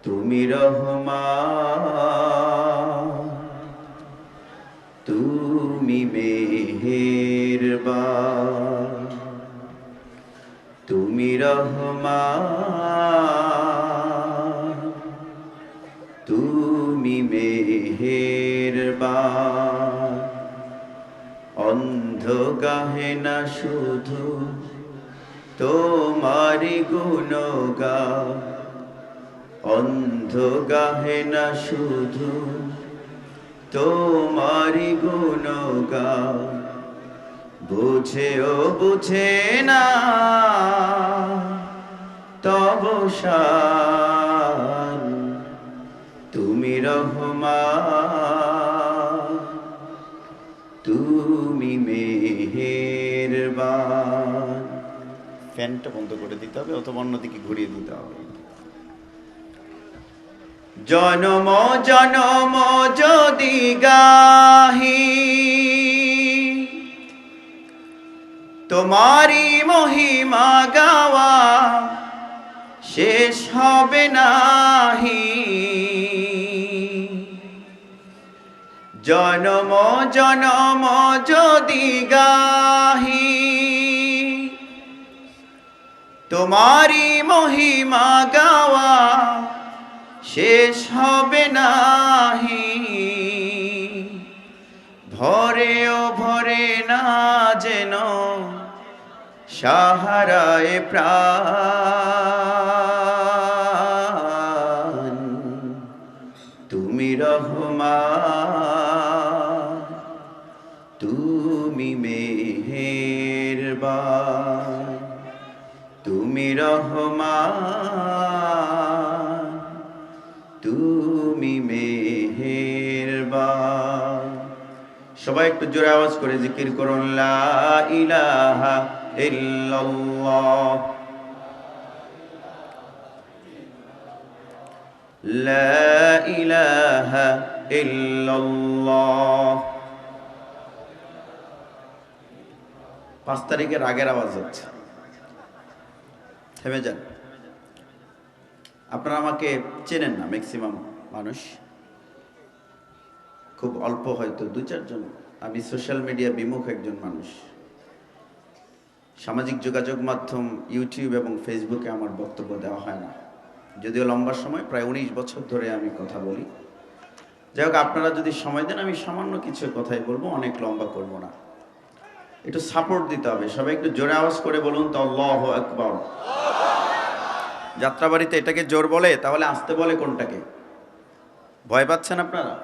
তুমি রহমান, তুমি মেহেরবান। তুমি রহমান, তুমি মেহেরবান। অন্ধ গাহে না শুধু তোমারি গুণগান, অন্ধ গাহে না শুধু তোমারি গুণগান। বুঝেও বুঝে না তব শান। তুমি রহমান, তুমি মেহেরবান। ফ্যানটা বন্ধ করে দিতে হবে অথবা অন্যদিকে ঘুরিয়ে দিতে হবে। জনম জনম যদি গাহি তোমারি মহিমা গাওয়া শেষ হবে নাহি। জনম জনম যদি গাহি তোমারি মহিমা গাওয়া শেষ হবে নাহি। ভরেও ভরে না যেন সাহারায় প্রাণ। তুমি রহমান, তুমি মেহেরবান। তুমি রহমান, তুমি মেহেরবান। সবাই একটু জোরে আওয়াজ করে জিকির করুন, লা ইলাহা ইল্লাল্লাহ, লা ইলাহা ইল্লাল্লাহ। 5 তারিখের আগের আওয়াজ হচ্ছে, থেমে যান। আপনারা আমাকে চেনেন না, ম্যাক্সিমাম মানুষ, খুব অল্প হয়তো 2-4 জন। আমি সোশ্যাল মিডিয়া বিমুখ একজন মানুষ। সামাজিক যোগাযোগ মাধ্যম ইউটিউব এবং ফেসবুকে আমার বক্তব্য দেওয়া হয় না, যদিও লম্বা সময়, প্রায় 19 বছর ধরে আমি কথা বলি। যাই হোক, আপনারা যদি সময় দেন আমি সামান্য কিছু কথাই বলবো, অনেক লম্বা করব না। একটু সাপোর্ট দিতে হবে, সবাই একটু জোরে আওয়াজ করে বলুন তো, আল্লাহু আকবার। যাত্রাবাড়িতে এটাকে জোর বলে, তাহলে আসতে বলে কোনটাকে? ভয় পাচ্ছেন আপনারা?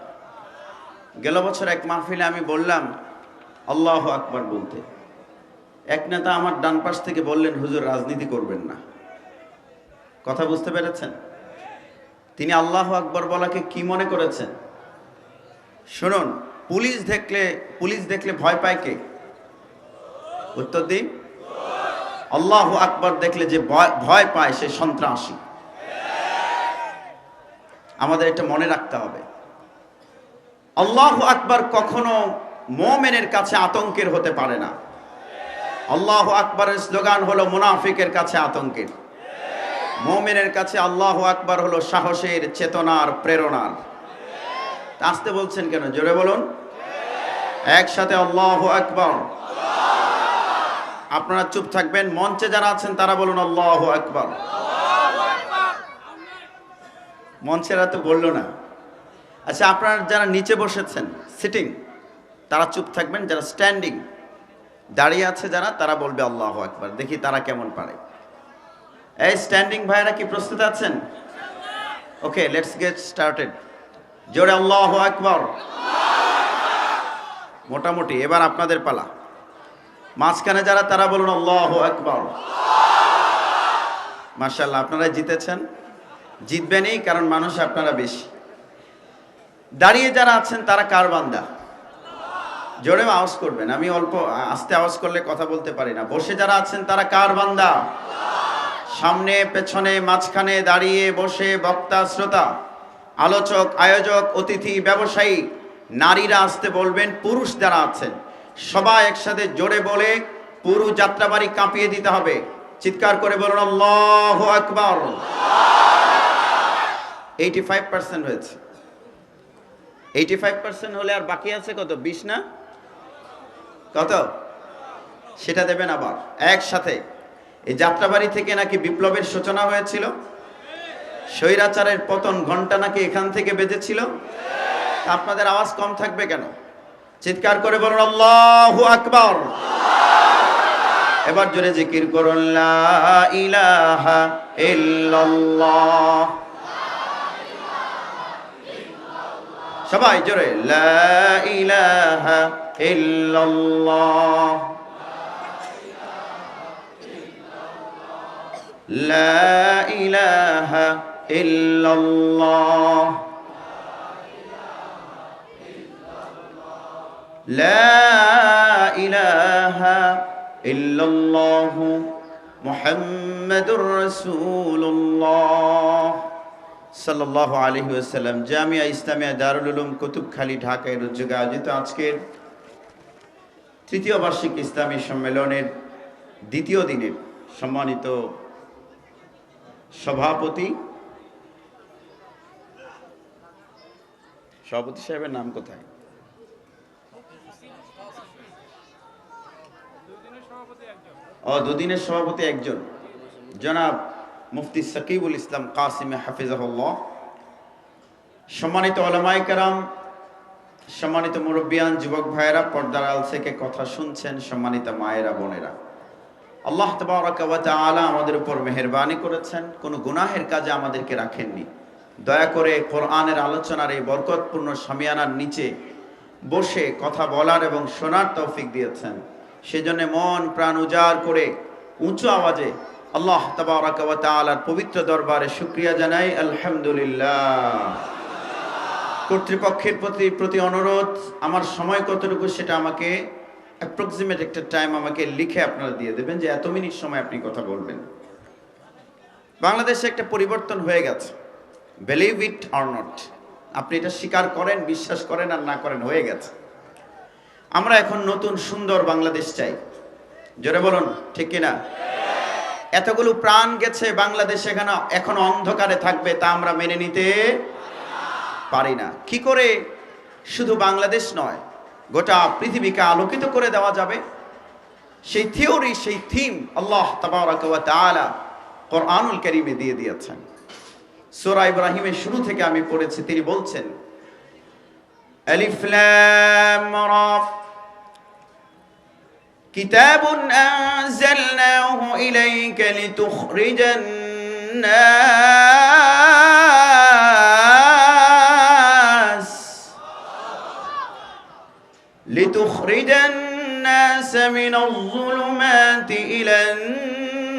গেল বছর এক মাহফিলে আমি বললাম আল্লাহু আকবার বলতে। এক নেতা আমার ডান পাশ থেকে বললেন, হুজুর রাজনীতি করবেন না। কথা বুঝতে পেরেছেন? তিনি আল্লাহু আকবার বলাকে কি মনে করেছেন? শুনুন, পুলিশ দেখলে ভয় পায় কে? উত্তর দিন। আল্লাহু আকবার দেখলে যে ভয় পায় সে সন্ত্রাসী। আমাদের এটা মনে রাখতে হবে। আল্লাহু আকবার কখনো মুমিনের কাছে আতঙ্কের হতে পারে না। আল্লাহু আকবারের স্লোগান হলো মুনাফিকের কাছে আতঙ্কের। মুমিনের কাছে আল্লাহু আকবার হলো সাহসের, চেতনার, প্রেরণার। আসতে বলছেন কেন? জোরে বলুন একসাথে, আল্লাহু আকবার। আপনারা চুপ থাকবেন, মঞ্চে যারা আছেন তারা বলুন আল্লাহু আকবার। মঞ্চেরা তো বললো না। আচ্ছা, আপনারা যারা নিচে বসেছেন সিটিং, তারা চুপ থাকবেন। যারা স্ট্যান্ডিং দাঁড়িয়ে আছে যারা, তারা বলবে আল্লাহু আকবার। দেখি তারা কেমন পারে। এই স্ট্যান্ডিং ভাইরা কি প্রস্তুত আছেন? ওকে, লেটস গেট স্টার্টেড। জোরে আল্লাহু আকবার। মোটামুটি এবার আপনাদের পালা। মাঝখানে যারা, তারা বলুন আল্লাহু আকবার। মাশাআল্লাহ, আপনারা জিতেছেন। জিতবেনই, কারণ মানুষ আপনারা বেশি। দাঁড়িয়ে যারা আছেন তারা কার বান্দা? জোরে আওয়াজ করবেন, আমি অল্প আস্তে আওয়াজ করলে কথা বলতে পারি না। বসে যারা আছেন তারা কার বান্দা? সামনে, পেছনে, মাঝখানে, দাঁড়িয়ে, বসে, বক্তা, শ্রোতা, আলোচক, আয়োজক, অতিথি, ব্যবসায়ী, নারীরা আসতে বলবেন। পুরুষ যারা আছেন সবাই একসাথে জোরে বলে পুরো যাত্রাবাড়ি কাঁপিয়ে দিতে হবে। চিৎকার করে বলুন আল্লাহু আকবার। 85% হয়েছে। 85% হলে আর বাকি আছে কত? 20 না? কত? সেটা দেবেন আবার একসাথে। এই যাত্রাবাড়ি থেকে নাকি বিপ্লবের সূচনা হয়েছিল, স্বৈরাচারের পতন ঘন্টা নাকি এখান থেকে বেজেছিল। আপনাদের আওয়াজ কম থাকবে কেন? চিৎকার করে বলুন আল্লাহু আকবার। এবার জোরে জিকির করুন লা ইলাহা ইল্লাল্লাহ। সবাই জোরে লা ইলাহা ইল্লাল্লাহ, লা ইলাহা ইল্লাল্লাহ, লা ইলাহা ইল্লাল্লাহ মুহাম্মাদুর রাসূলুল্লাহ সাল্লাল্লাহু আলাইহি ওয়াসাল্লাম। জামিয়া ইসলামিয়া দারুল উলুম কুতুবখালী ঢাকা এর উদ্যোগে আয়োজিত আজকের তৃতীয় বার্ষিক ইসলামী সম্মেলনের দ্বিতীয় দিনের সম্মানিত সভাপতি সাহেবের নাম কোথায়? দুদিনের সভাপতি একজন, জনাব মুফতি সাকিবুল ইসলাম কাসিম হাফিজাহুল্লাহ। সম্মানিত উলামায়ে কেরাম, সম্মানিত মুরব্বিয়ান, যুবক ভাইয়েরা, পর্দার আড়াল থেকে কথা শুনছেন, সম্মানিত মায়েরা, বোনেরা, আল্লাহ তাবারাকা ওয়া তাআলা আমাদের উপর মেহেরবানি করেছেন, কোনো গুনাহের কাজে আমাদেরকে রাখেননি। দয়া করে কোরআনের আলোচনার এই বরকতপূর্ণ শামিয়ানার নিচে বসে কথা বলার এবং শোনার তৌফিক দিয়েছেন। সেজন্য মন প্রাণ উজাড় করে উঁচু আওয়াজে আল্লাহ তাবারাকা ওয়া তাআলার পবিত্র দরবারে শুকরিয়া জানাই, আলহামদুলিল্লাহ। কর্তৃপক্ষের প্রতি অনুরোধ, আমার সময় কতটুকু সেটা আমাকে অ্যাপ্রক্সিমেট একটা টাইম আমাকে লিখে আপনারা দিয়ে দেবেন যে এত মিনিট সময় আপনি কথা বলবেন। বাংলাদেশে একটা পরিবর্তন হয়ে গেছে, বিলিভ ইট অর নট। আপনি এটা স্বীকার করেন, বিশ্বাস করেন আর না করেন, হয়ে গেছে। আমরা এখন নতুন সুন্দর বাংলাদেশ চাই। জোরে বলুন ঠিক কিনা? এতগুলো প্রাণ গেছে বাংলাদেশ এখন অন্ধকারে থাকবে, তা আমরা মেনে নিতে পারি না। কি করে শুধু বাংলাদেশ নয়, গোটা পৃথিবীকে আলোকিত করে দেওয়া যাবে, সেই থিওরি, সেই থিম আল্লাহ তাবারাকা ওয়া তাআলা কোরআনুল কারীমে দিয়ে দিয়েছেন। সূরা ইব্রাহিমের শুরু থেকে আমি পড়েছি। তিনি বলছেন আলিফ লাম রা কিতাবুন আনজালনাহু ইলাইকা লিতুখরিজান الناس من الظلمات إلى النور।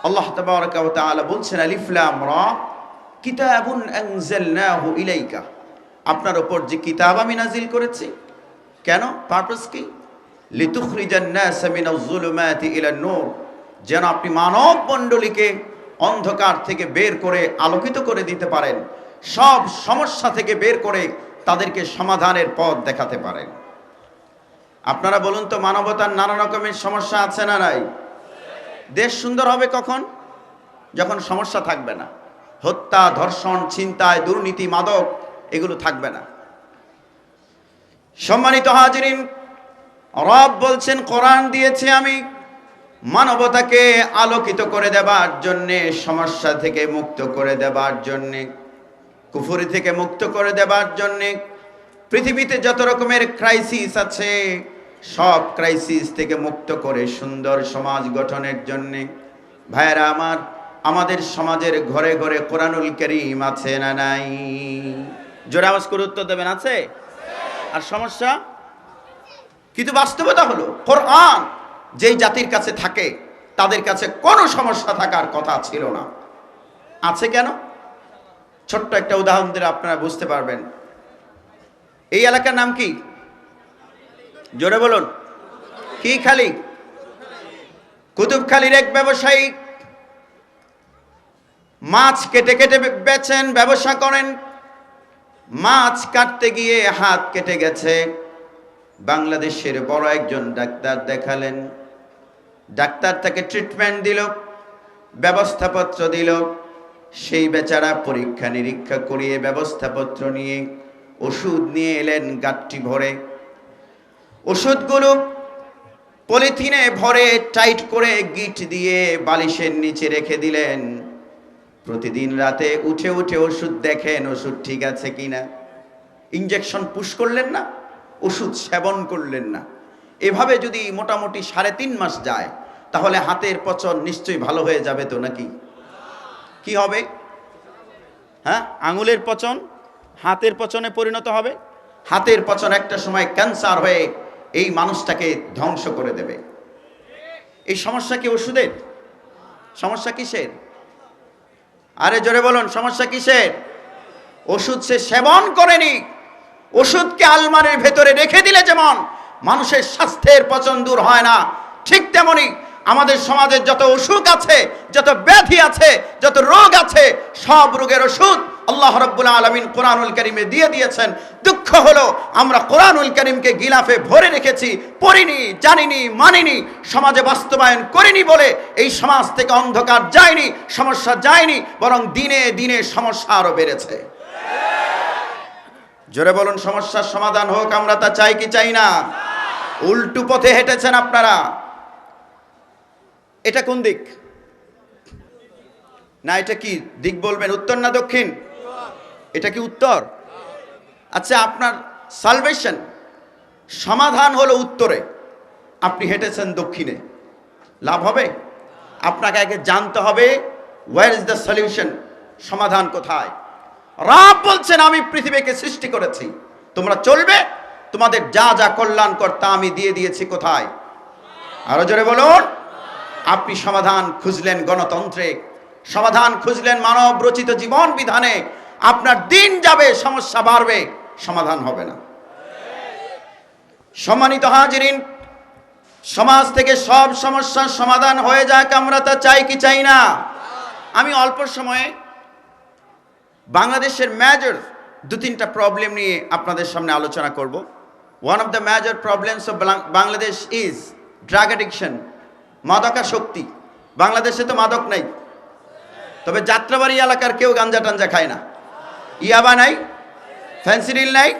الله تبارك وتعالى বলছেন আলিফ লাম রা কিতাবুন আনজালনাহু ইলাইকা, আপনার উপর যে কিতাব আমি নাজিল করেছি। কেন? পারপাস কি? লিতুখরিজান নাস মিনাজ যুলুমাতি ইলা নূর, যেন আপনি মানব মণ্ডলীকে অন্ধকার থেকে বের করে আলোকিত করে দিতে পারেন, সব সমস্যা থেকে বের করে তাদেরকে সমাধানের পথ দেখাতে পারেন। আপনারা বলুন তো, মানবতার নানা রকমের সমস্যা আছে না নাই? দেশ সুন্দর হবে কখন? যখন সমস্যা থাকবে না, হত্যা, ধর্ষণ, ছিনতাই, দুর্নীতি, মাদক এগুলো থাকবে না। সম্মানিত হাজিরিন, রব বলছেন কোরআন দিয়েছি আমি মানবতাকে আলোকিত করে দেবার জন্যে, সমস্যা থেকে মুক্ত করে দেবার জন্যে, কুফরি থেকে মুক্ত করে দেবার জন্যে। পৃথিবীতে যত রকমের ক্রাইসিস আছে সব ক্রাইসিস থেকে মুক্ত করে সুন্দর সমাজ গঠনের জন্যে। ভাইয়েরা আমার, আমাদের সমাজের ঘরে ঘরে কোরআনুল কারীম আছে না নাই? জোরে আওয়াজ করে উত্তর দেবেন, আছে? আর সমস্যা? কিন্তু বাস্তবতা হলো কোরআন যেই জাতির কাছে থাকে তাদের কাছে কোনো সমস্যা থাকার কথা ছিল না। আছে কেন? ছোট্ট একটা উদাহরণ দিলে আপনারা বুঝতে পারবেন। এই এলাকার নাম কি? জোরে বলুন। কি খালি? কুতুবখালীর এক ব্যবসায়ী মাছ কেটে কেটে বেচেন, ব্যবসা করেন। মাছ কাটতে গিয়ে হাত কেটে গেছে। বাংলাদেশের বড় একজন ডাক্তার দেখালেন। ডাক্তার তাকে ট্রিটমেন্ট দিল। ব্যবস্থাপত্র দিল। সেই বেচারা পরীক্ষা নিরীক্ষা করিয়ে ব্যবস্থাপত্র নিয়ে ওষুধ নিয়ে এলেন গাঁটটি ভরে। ওষুধগুলো পলিথিনে ভরে টাইট করে গিট দিয়ে বালিশের নিচে রেখে দিলেন। প্রতিদিন রাতে উঠে উঠে ওষুধ দেখেন ওষুধ ঠিক আছে কিনা। ইঞ্জেকশন পুশ করলেন না, ওষুধ সেবন করলেন না। এভাবে যদি মোটামুটি 3.5 মাস যায় তাহলে হাতের পচন নিশ্চয়ই ভালো হয়ে যাবে তো, নাকি? কি হবে? হ্যাঁ, আঙুলের পচন হাতের পচনে পরিণত হবে। হাতের পচন একটা সময় ক্যান্সার হয়ে এই মানুষটাকে ধ্বংস করে দেবে। এই সমস্যা কি ওষুধের? সমস্যা কিসের? আরে জোরে বলুন, সমস্যা কিসের? ওষুধ সে সেবন করেনি। ওষুধকে আলমারির ভেতরে রেখে দিলে যেমন মানুষের স্বাস্থ্যের পচন দূর হয় না, ঠিক তেমনি আমাদের সমাজের যত অসুখ আছে, যত ব্যাধি আছে, যত রোগ আছে, সব রোগের ওষুধ আল্লাহ রাব্বুল আলামিন কোরআনুল কারীমে দিয়ে দিয়েছেন। দুঃখ হলো আমরা কোরআনুল কারীমকে গিলাফে ভরে রেখেছি, পড়িনি, জানিনি, মানিনি, সমাজে বাস্তবায়ন করিনি বলে এই সমাজ থেকে অন্ধকার যায়নি, সমস্যা যায়নি, বরং দিনে দিনে সমস্যা আরো বেড়েছে। জোরে বলুন, সমস্যার সমাধান হোক, আমরা তা চাই কি চাই না? উল্টো পথে হেঁটেছেন আপনারা। এটা কোন দিক? না, এটা কি দিক বলবেন? উত্তর না দক্ষিণ? এটা কি উত্তর? আচ্ছা, আপনার সালভেশন সমাধান হলো উত্তরে, আপনি হেঁটেছেন দক্ষিণে, লাভ হবে? আপনাকে আগে জানতে হবে ওয়্যার ইজ দ্য সলিউশন, সমাধান কোথায়। রব বলছেন আমি পৃথিবীকে সৃষ্টি করেছি, তোমরা চলবে, তোমাদের যা যা কল্যাণকর তা আমি দিয়ে দিয়েছি কোথায়? আরো জোরে বলুন। আপনি সমাধান খুঁজলেন গণতন্ত্রে, সমাধান খুঁজলেন মানব রচিত জীবন বিধানে, আপনার দিন যাবে, সমস্যা বাড়বে, সমাধান হবে না। সম্মানিত হাজিরিন, সমাজ থেকে সব সমস্যার সমাধান হয়ে যাক, আমরা তা চাই কি চাই না? আমি অল্প সময়ে বাংলাদেশের মেজর 2-3টা প্রবলেম নিয়ে আপনাদের সামনে আলোচনা করব। One of the major problems of Bangladesh is drug addiction, মাদকাসক্তি। বাংলাদেশে তো মাদক নাই, তবে যাত্রাবাড়ি এলাকার কেউ গাঞ্জা টাঞ্জা খায় না। ইয়াবা নাই, ফ্যান্সিডিল নাই।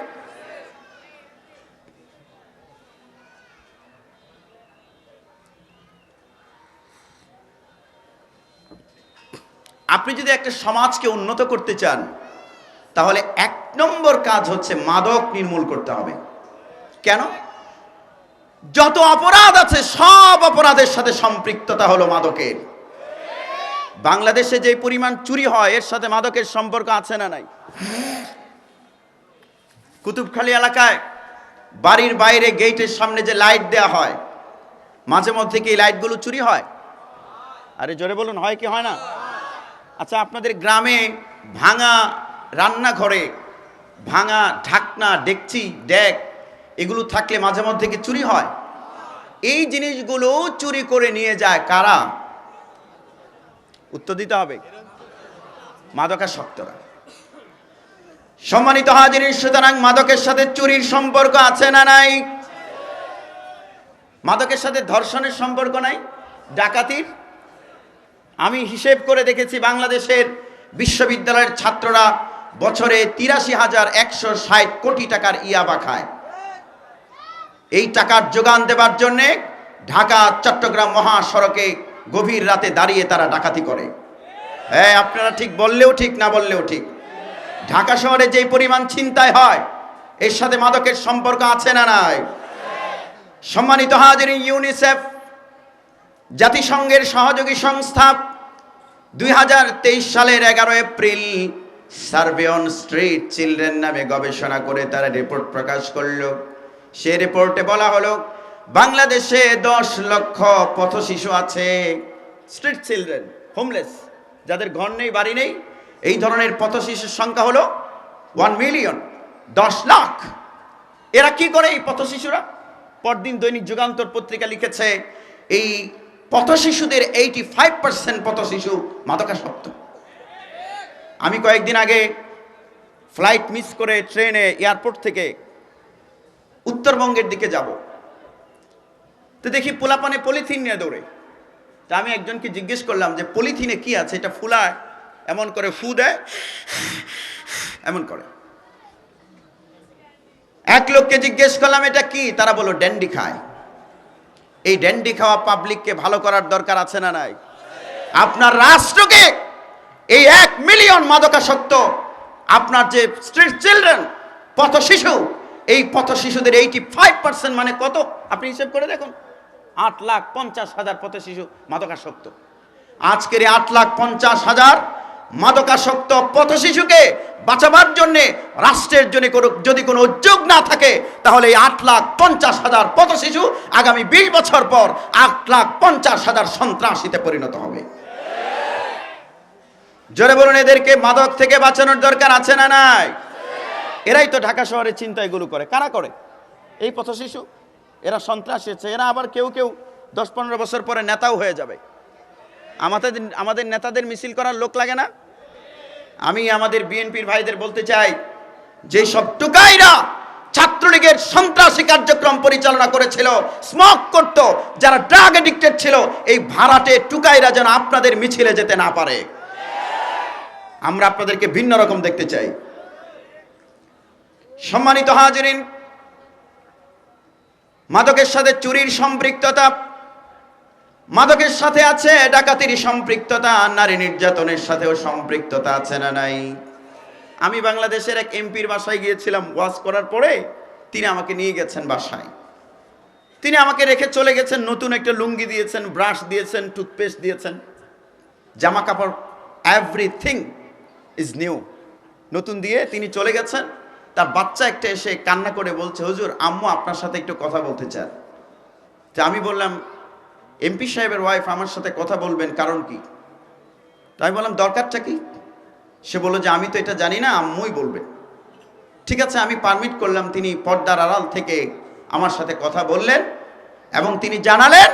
আপনি যদি একটা সমাজকে উন্নত করতে চান তাহলে 1 নম্বর কাজ হচ্ছে মাদক নির্মূল করতে হবে। কেন? যত অপরাধ আছে সব অপরাধের সাথে সম্পৃক্ততা হলো মাদকের। বাংলাদেশে যে পরিমাণ চুরি হয় এর সাথে মাদকের সম্পর্ক আছে না নাই? কুতুবখালী এলাকায় বাড়ির বাইরে গেটের সামনে যে লাইট দেয়া হয়, মাঝে মধ্যে কি এই লাইটগুলো চুরি হয়? আরে জোরে বলুন, হয় কি হয় না? আচ্ছা, আপনাদের গ্রামে ভাঙা রান্নাঘরে ভাঙা ঢাকনা, ডেকচি, ডেক এগুলো থাকলে মাঝে মধ্যে কি চুরি হয়? এই জিনিসগুলো চুরি করে নিয়ে যায় কারা? উত্তর দিতে হবে, মাদকাসক্তরা। সম্মানিত হাজিরিন, সুতরাং মাদকের সাথে চুরির সম্পর্ক আছে না নাই? মাদকের সাথে ধর্ষণের সম্পর্ক নাই, ডাকাতির। আমি হিসেব করে দেখেছি বাংলাদেশের বিশ্ববিদ্যালয়ের ছাত্ররা বছরে 83,160 কোটি টাকার ইয়াবা খায়। এই টাকার যোগান দেবার জন্যে ঢাকা চট্টগ্রাম মহাসড়কে গভীর রাতে দাঁড়িয়ে তারা ডাকাতি করে। হ্যাঁ, আপনারা ঠিক বললেও ঠিক, না বললেও ঠিক। ঢাকা শহরে যেই পরিমাণ ছিনতাই হয় এর সাথে মাদকের সম্পর্ক আছে না নাই? সম্মানিত হাজিরিন, ইউনিসেফ জাতিসংঘের সহযোগী সংস্থা 2023 সালের 11 April survey on street children নামে গবেষণা করে তারা রিপোর্ট প্রকাশ করলো। সে রিপোর্টে বলা হলো বাংলাদেশে 10 লক্ষ পথ শিশু আছে, স্ট্রিট চিলড্রেন, হোমলেস, যাদের ঘর নেই, বাড়ি নেই। এই ধরনের পথ শিশুর সংখ্যা হলো 1 মিলিয়ন, 10 লাখ। এরা কি করে এই পথ শিশুরা? পরদিন দৈনিক যুগান্তর পত্রিকা লিখেছে এই পথ শিশুদের 85% পথ শিশু মাদকাসক্ত। আমি কয়েকদিন আগে ফ্লাইট মিস করে ট্রেনে এয়ারপোর্ট থেকে উত্তরবঙ্গের দিকে যাব, তো দেখি পোলাপানে পলিথিন নিয়ে দৌড়ে। তা আমি একজনকে জিজ্ঞেস করলাম যে পলিথিনে কি আছে, এটা ফুলায় এমন করে ফু দেয়, এমন করে। এক লোককে জিজ্ঞেস করলাম এটা কি, তারা বলল ড্যান্ডি খায়। এই ড্যান্ডি খাওয়া পাবলিককে ভালো করার দরকার আছে না নাই? আপনার রাষ্ট্রকে এই 1 মিলিয়ন মাদকাসক্ত, আপনার যে স্ট্রিট চিলড্রেন, পথ শিশু, এই পথ শিশুদের 85% মানে কত আপনি হিসেব করে দেখুন, 8,50,000 পথ শিশু মাদকাসক্ত। আজকের 8,50,000 মাদকাসক্ত পথ শিশুকে বাঁচাবার জন্য রাষ্ট্রের জন্য যদি কোনো উদ্যোগ না থাকে, তাহলে এই 8,50,000 পথ শিশু আগামী 20 বছর পর 8,50,000 সন্ত্রাসীতে পরিণত হবে। জোরে বলুন, এদেরকে মাদক থেকে বাঁচানোর দরকার আছে না নাই? এরাই তো ঢাকা শহরে চিন্তা এগুলো করে। কারা করে? এই পথ শিশু। এরা সন্ত্রাসী হচ্ছে। এরা আবার কেউ কেউ 10-15 বছর পরে নেতাও হয়ে যাবে। আমাদের নেতাদের মিছিল করার লোক লাগে না? আমি আমাদের বিএনপির ভাইদের বলতে চাই, যে সব টুকাইরা ছাত্রলীগের সন্ত্রাসী কার্যক্রম পরিচালনা করেছিল, স্মোক করত, যারা ড্রাগ এডিক্টেড ছিল, এই ভাড়াটে টুকাইরা যেন আপনাদের মিছিলে যেতে না পারে। আমরা আপনাদেরকে ভিন্ন রকম দেখতে চাই। সম্মানিত হাজিরিন, মাদকের সাথে চুরির সম্পৃক্ততা, মাদকের সাথে আছে ডাকাতির সম্পৃক্ততা, নারী নির্যাতনের সাথেও সম্পৃক্ততা আছে না নাই? আমি বাংলাদেশের এক এমপির বাসায় গিয়েছিলাম ওয়াজ করার পরে, তিনি আমাকে নিয়ে গেছেন বাসায়। তিনি আমাকে রেখে চলে গেছেন, নতুন একটা লুঙ্গি দিয়েছেন, ব্রাশ দিয়েছেন, টুথপেস্ট দিয়েছেন, জামা কাপড়, এভরিথিং ইজ নিউ, নতুন দিয়ে তিনি চলে গেছেন। তার বাচ্চা একটা এসে কান্না করে বলছে, হুজুর আম্মু আপনার সাথে একটু কথা বলতে চান। তা আমি বললাম, এমপি সাহেবের ওয়াইফ আমার সাথে কথা বলবেন, কারণ কি? তাই আমি বললাম, দরকারটা কি? সে বলল যে আমি তো এটা জানি না, আম্মুই বলবেন। ঠিক আছে, আমি পারমিট করলাম। তিনি পর্দার আড়াল থেকে আমার সাথে কথা বললেন এবং তিনি জানালেন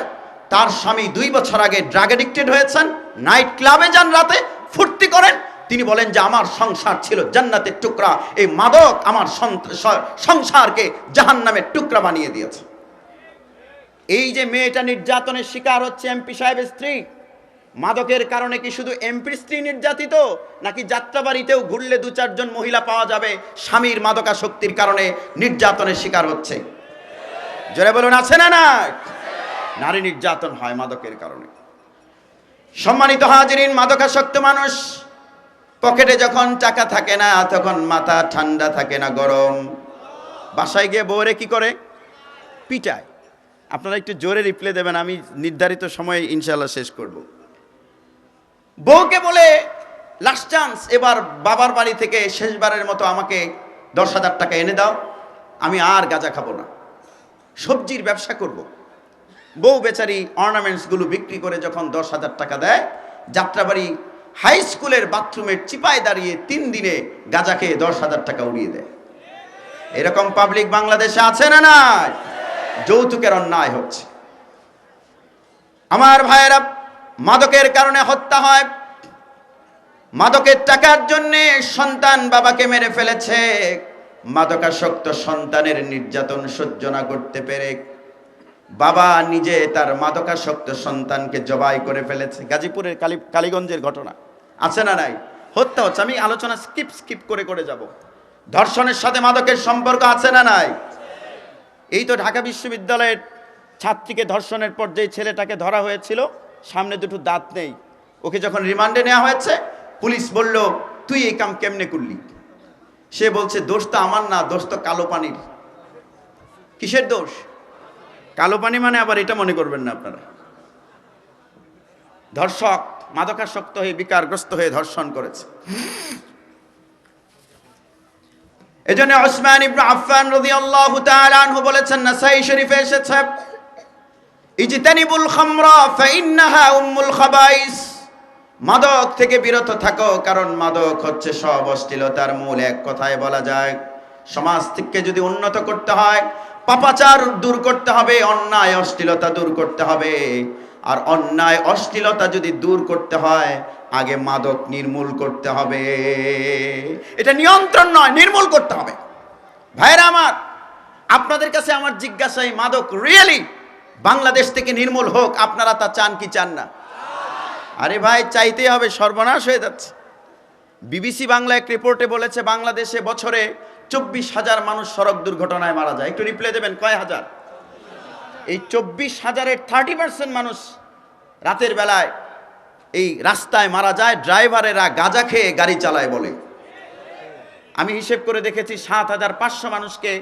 তার স্বামী 2 বছর আগে ড্রাগ এডিক্টেড হয়েছেন, নাইট ক্লাবে যান, রাতে ফুর্তি করেন। তিনি বলেন যে আমার সংসার ছিল জান্নাতের টুকরা, এই মাদক আমার সংসারকে জাহান্নামের টুকরা বানিয়ে দিয়েছে। এই যে মেয়েটা নির্যাতনের শিকার হচ্ছে, এমপি সাহেবের স্ত্রী, মাদকের কারণে কি শুধু এমপির স্ত্রী নির্যাতিত, নাকি যাত্রাবাড়িতেও ঘুরলে 2-4 জন মহিলা পাওয়া যাবে স্বামীর মাদকাসক্তির কারণে নির্যাতনের শিকার হচ্ছে? জোরে বলুন, আছে না না? নারী নির্যাতন হয় মাদকের কারণে। সম্মানিত হাজিরিন, মাদকাসক্ত মানুষ পকেটে যখন টাকা থাকে না, তখন মাথা ঠান্ডা থাকে না, গরম। বাসায় গিয়ে বউরে কি করে? পিটায়। আপনারা একটু জোরে রিপ্লাই দেবেন, আমি নির্ধারিত সময়ে ইনশাআল্লাহ শেষ করব। বউকে বলে, লাস্ট চান্স, এবার বাবার বাড়ি থেকে শেষবারের মতো আমাকে 10,000 টাকা এনে দাও, আমি আর গাঁজা খাবো না, সবজির ব্যবসা করব। বউ বেচারি অর্নামেন্টসগুলো বিক্রি করে যখন 10,000 টাকা দেয়, যাত্রাবাড়ি হাই স্কুলের বাথরুমের চিপায় দাঁড়িয়ে 3 দিনে গাঁজা খেয়ে 10,000 টাকা উড়িয়ে দেয়। এরকম পাবলিক বাংলাদেশে আছে না না? যৌতুকের অন্যায় হচ্ছে। আমার ভাইয়েরা, মাদকের কারণে হত্যা হয়। মাদকের টাকার জন্য সন্তান বাবাকে মেরে ফেলেছে। মাদকাসক্ত সন্তানের নির্যাতন সহ্য না করতে পেরে বাবা নিজে তার মাদকাসক্ত সন্তানকে জবাই করে ফেলেছে। গাজীপুরের কালীগঞ্জের ঘটনা, আছে না নাই? হত্যা হচ্ছে। আমি আলোচনা স্কিপ করে যাব। ধর্ষণের সাথে মাদকের সম্পর্ক আছে না নাই? এই তো ঢাকা বিশ্ববিদ্যালয়ের ছাত্রীকে ধর্ষণের পর যে ছেলেটাকে ধরা হয়েছিল, সামনে 2টো দাঁত নেই, ওকে যখন রিমান্ডে নেওয়া হয়েছে, পুলিশ বলল তুই এই কাম কেমনে করলি? সে বলছে দোষ তো আমার না, দোষ তো কালো পানির। কিসের দোষ? কালো পানি মানে আবার এটা মনে করবেন না আপনারা। ধর্ষক মাদকাসক্ত হয়ে বিকারগ্রস্ত হয়ে ধর্ষণ করেছে। এজন্য উসমান ইবনে আফফান রাদিয়াল্লাহু তাআলা আনহু বলেছেন, নাসাই শরীফে এসেছে, ইজতানিবুল খামরা ফাইন্নাহা উম্মুল খাবাইস। মাদক থেকে বিরত থাকো, কারণ মাদক হচ্ছে সব অশ্লীলতার মূল। এক কথায় বলা যায়, সমাজ থেকে যদি উন্নত করতে হয়, পাপাচার দূর করতে হবে, অন্যায় অশ্লীলতা দূর করতে হবে। আর অন্যায় অশ্লীলতা যদি দূর করতে হয়, আগে মাদক নির্মূল করতে হবে। এটা নিয়ন্ত্রণ নয়, নির্মূল করতে হবে। ভাইরা আমার, আপনাদের কাছে আমার জিজ্ঞাসা, এই মাদক রিয়েলি বাংলাদেশ থেকে নির্মূল হোক, আপনারা তা চান কি চান না? আরে ভাই চাইতেই হবে, সর্বনাশ হয়ে যাচ্ছে। বিবিসি বাংলা এক রিপোর্টে বলেছে বাংলাদেশে বছরে 24,000 মানুষ সড়ক দুর্ঘটনায় মারা যায়। একটু রিপ্লাই দেবেন, কয় হাজার? এই 24,000-এর 30% মানুষ রাতের বেলায় এই রাস্তায় মারা যায়। ড্রাইভারেরা গাঁজা খেয়ে গাড়ি চালায় বলে। আমি হিসেব করে দেখেছি 7,500 মানুষকে,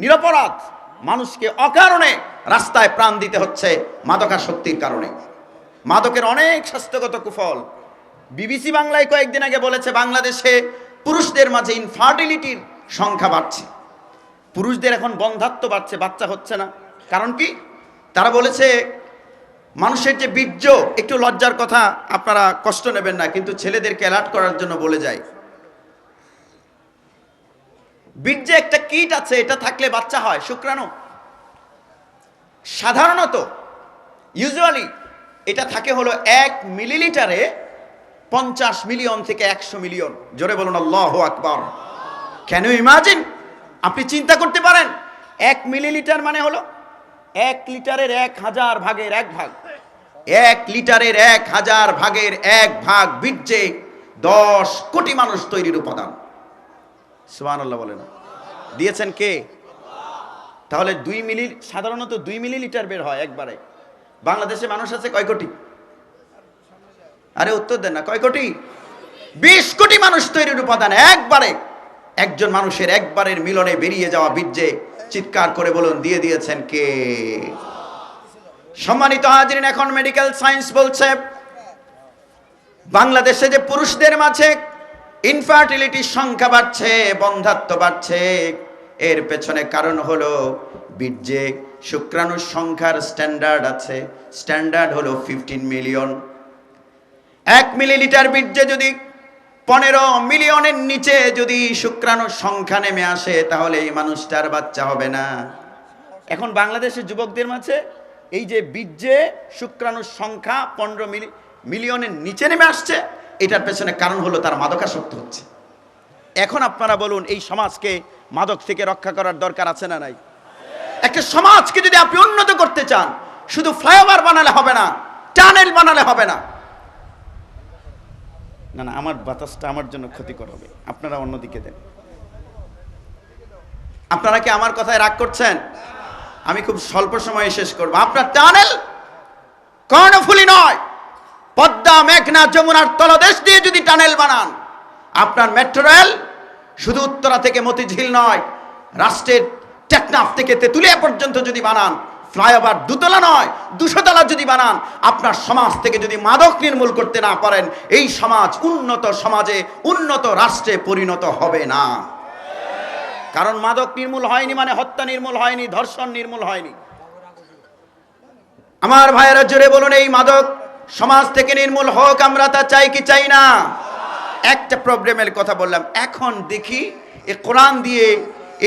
নিরপরাধ মানুষকে অকারণে রাস্তায় প্রাণ দিতে হচ্ছে মাদকাসক্তির কারণে। মাদকের অনেক স্বাস্থ্যগত কুফল। বিবিসি বাংলায় কয়েকদিন আগে বলেছে বাংলাদেশে পুরুষদের মাঝে ইনফার্টিলিটির সংখ্যা বাড়ছে। পুরুষদের এখন বন্ধ্যাত্ব বাড়ছে, বাচ্চা হচ্ছে না। কারণ কি? তারা বলেছে মানুষের যে বীর্য, একটু লজ্জার কথা, আপনারা কষ্ট নেবেন না, কিন্তু ছেলেদেরকে অ্যালার্ট করার জন্য বলে যায়, বীর্যে একটা কিট আছে, এটা থাকলে বাচ্চা হয়, শুক্রাণু। সাধারণত ইউজুয়ালি এটা থাকে হলো 1 মিলিলিটারে 50 মিলিয়ন থেকে 100 মিলিয়ন। জোরে বলুন আল্লাহু আকবার। Can you imagine? আপনি চিন্তা করতে পারেন 1 মিলিলিটার মানে হলো 1 লিটারের 1000 ভাগের 1 ভাগ। 1 লিটারের 1000 ভাগের 1 ভাগ বীর্যে 10 কোটি মানুষ তৈরির উপাদান। সুবহানাল্লাহ বলেন। দিয়েছেন কে? তাহলে 2 মিলি, সাধারণত 2 মিলিলিটার বের হয় একবারে। বাংলাদেশে মানুষ আছে কয় কোটি? আরে উত্তর দেন না, কয় কোটি? 20 কোটি মানুষ তৈরির উপাদান একবারে। একজন মানুষের একবারের মিলনে বেরিয়ে যাওয়া বীর্যে চিৎকার করে বলুন দিয়ে দিয়েছেন কে? সম্মানিত হাজিরিন, এখন মেডিকেল সায়েন্স বলছে বাংলাদেশে যে পুরুষদের মাঝে ইনফার্টিলিটির সংখ্যা বাড়ছে, বন্ধ্যাত্ব বাড়ছে, এর পেছনে কারণ হলো বীর্যে শুক্রাণুর সংখ্যার স্ট্যান্ডার্ড আছে। স্ট্যান্ডার্ড হলো 15 মিলিয়ন। 1 মিলিলিটার বীর্যে যদি 15 মিলিয়নের নিচে যদি শুক্রাণুর সংখ্যা নেমে আসে, তাহলে এই মানুষটার বাচ্চা হবে না। এখন বাংলাদেশের যুবকদের মাঝে এই যে বীর্যে শুক্রাণুর সংখ্যা 15 মিলিয়নের নিচে নেমে আসছে, এটার পেছনে কারণ হলো তার মাদকাসক্ত হচ্ছে। এখন আপনারা বলুন, এই সমাজকে মাদক থেকে রক্ষা করার দরকার আছে না নাই? একটা সমাজকে যদি আপনি উন্নত করতে চান, শুধু ফ্লাইওভার বানালে হবে না, টানেল বানালে হবে না। না না, আমার বাতাসটা আমার জন্য ক্ষতিকর হবে, আপনারা অন্যদিকে দেন। আপনারা কি আমার কথায় রাগ করছেন? আমি খুব স্বল্প সময়ে শেষ করব। আপনার টানেল কর্ণফুলী নয়, পদ্মা, মেঘনা, যমুনার তলদেশ দিয়ে যদি টানেল বানান, আপনার মেট্রো রেল শুধু উত্তরা থেকে মতিঝিল নয়, রাষ্ট্রের টেকনাফ থেকে তেঁতুলিয়া পর্যন্ত যদি বানান, ফ্লাইওভার 2 তলা নয় 200 তলা যদি বানান, আপনার সমাজ থেকে যদি মাদক নির্মূল করতে না পারেন, এই সমাজ উন্নত সমাজে, উন্নত রাষ্ট্রে পরিণত হবে না। কারণ মাদক নির্মূল হয়নি মানে হত্যা নির্মূল হয়নি, ধর্ষণ নির্মূল হয়নি। আমার ভাইয়েরা জোরে বলুন, এই মাদক সমাজ থেকে নির্মূল হোক, আমরা তা চাই কি চাই না? একটা প্রবলেমের কথা বললাম। এখন দেখি এই কোরআন দিয়ে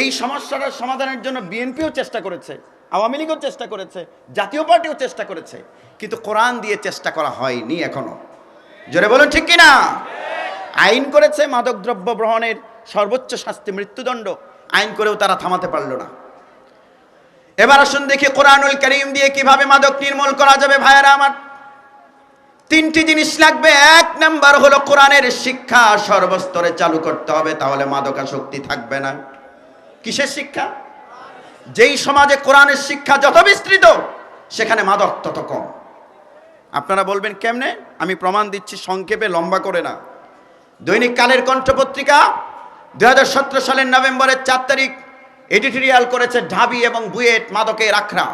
এই সমস্যাটার সমাধানের জন্য বিএনপিও চেষ্টা করেছে, আওয়ামী লীগও চেষ্টা করেছে, জাতীয় পার্টিও চেষ্টা করেছে, কিন্তু কোরআন দিয়ে চেষ্টা করা হয়নি এখনো। জোরে বলুন ঠিক কিনা? আইন করেছে মাদক দ্রব্য গ্রহণের সর্বোচ্চ শাস্তি মৃত্যুদণ্ড, আইন করেও তারা থামাতে পারল না। এবার আসুন দেখি কোরআনুল কারীম দিয়ে কিভাবে মাদক নির্মূল করা যাবে। ভাইয়েরা আমার, 3টি জিনিস লাগবে। 1 নাম্বার হলো কোরআনের শিক্ষা সর্বস্তরে চালু করতে হবে, তাহলে মাদকাসক্তি থাকবে না। কিসের শিক্ষা? যেই সমাজে কোরআনের শিক্ষা যত বিস্তৃত, সেখানে মাদক তত কম। আপনারা বলবেন কেমনে? আমি প্রমাণ দিচ্ছি সংক্ষেপে, লম্বা করে না। দৈনিক কালের কণ্ঠ পত্রিকা 2017 সালের নভেম্বরের 4 তারিখ এডিটোরিয়াল করেছে ঢাবি এবং বুয়েট মাদকের আখড়া।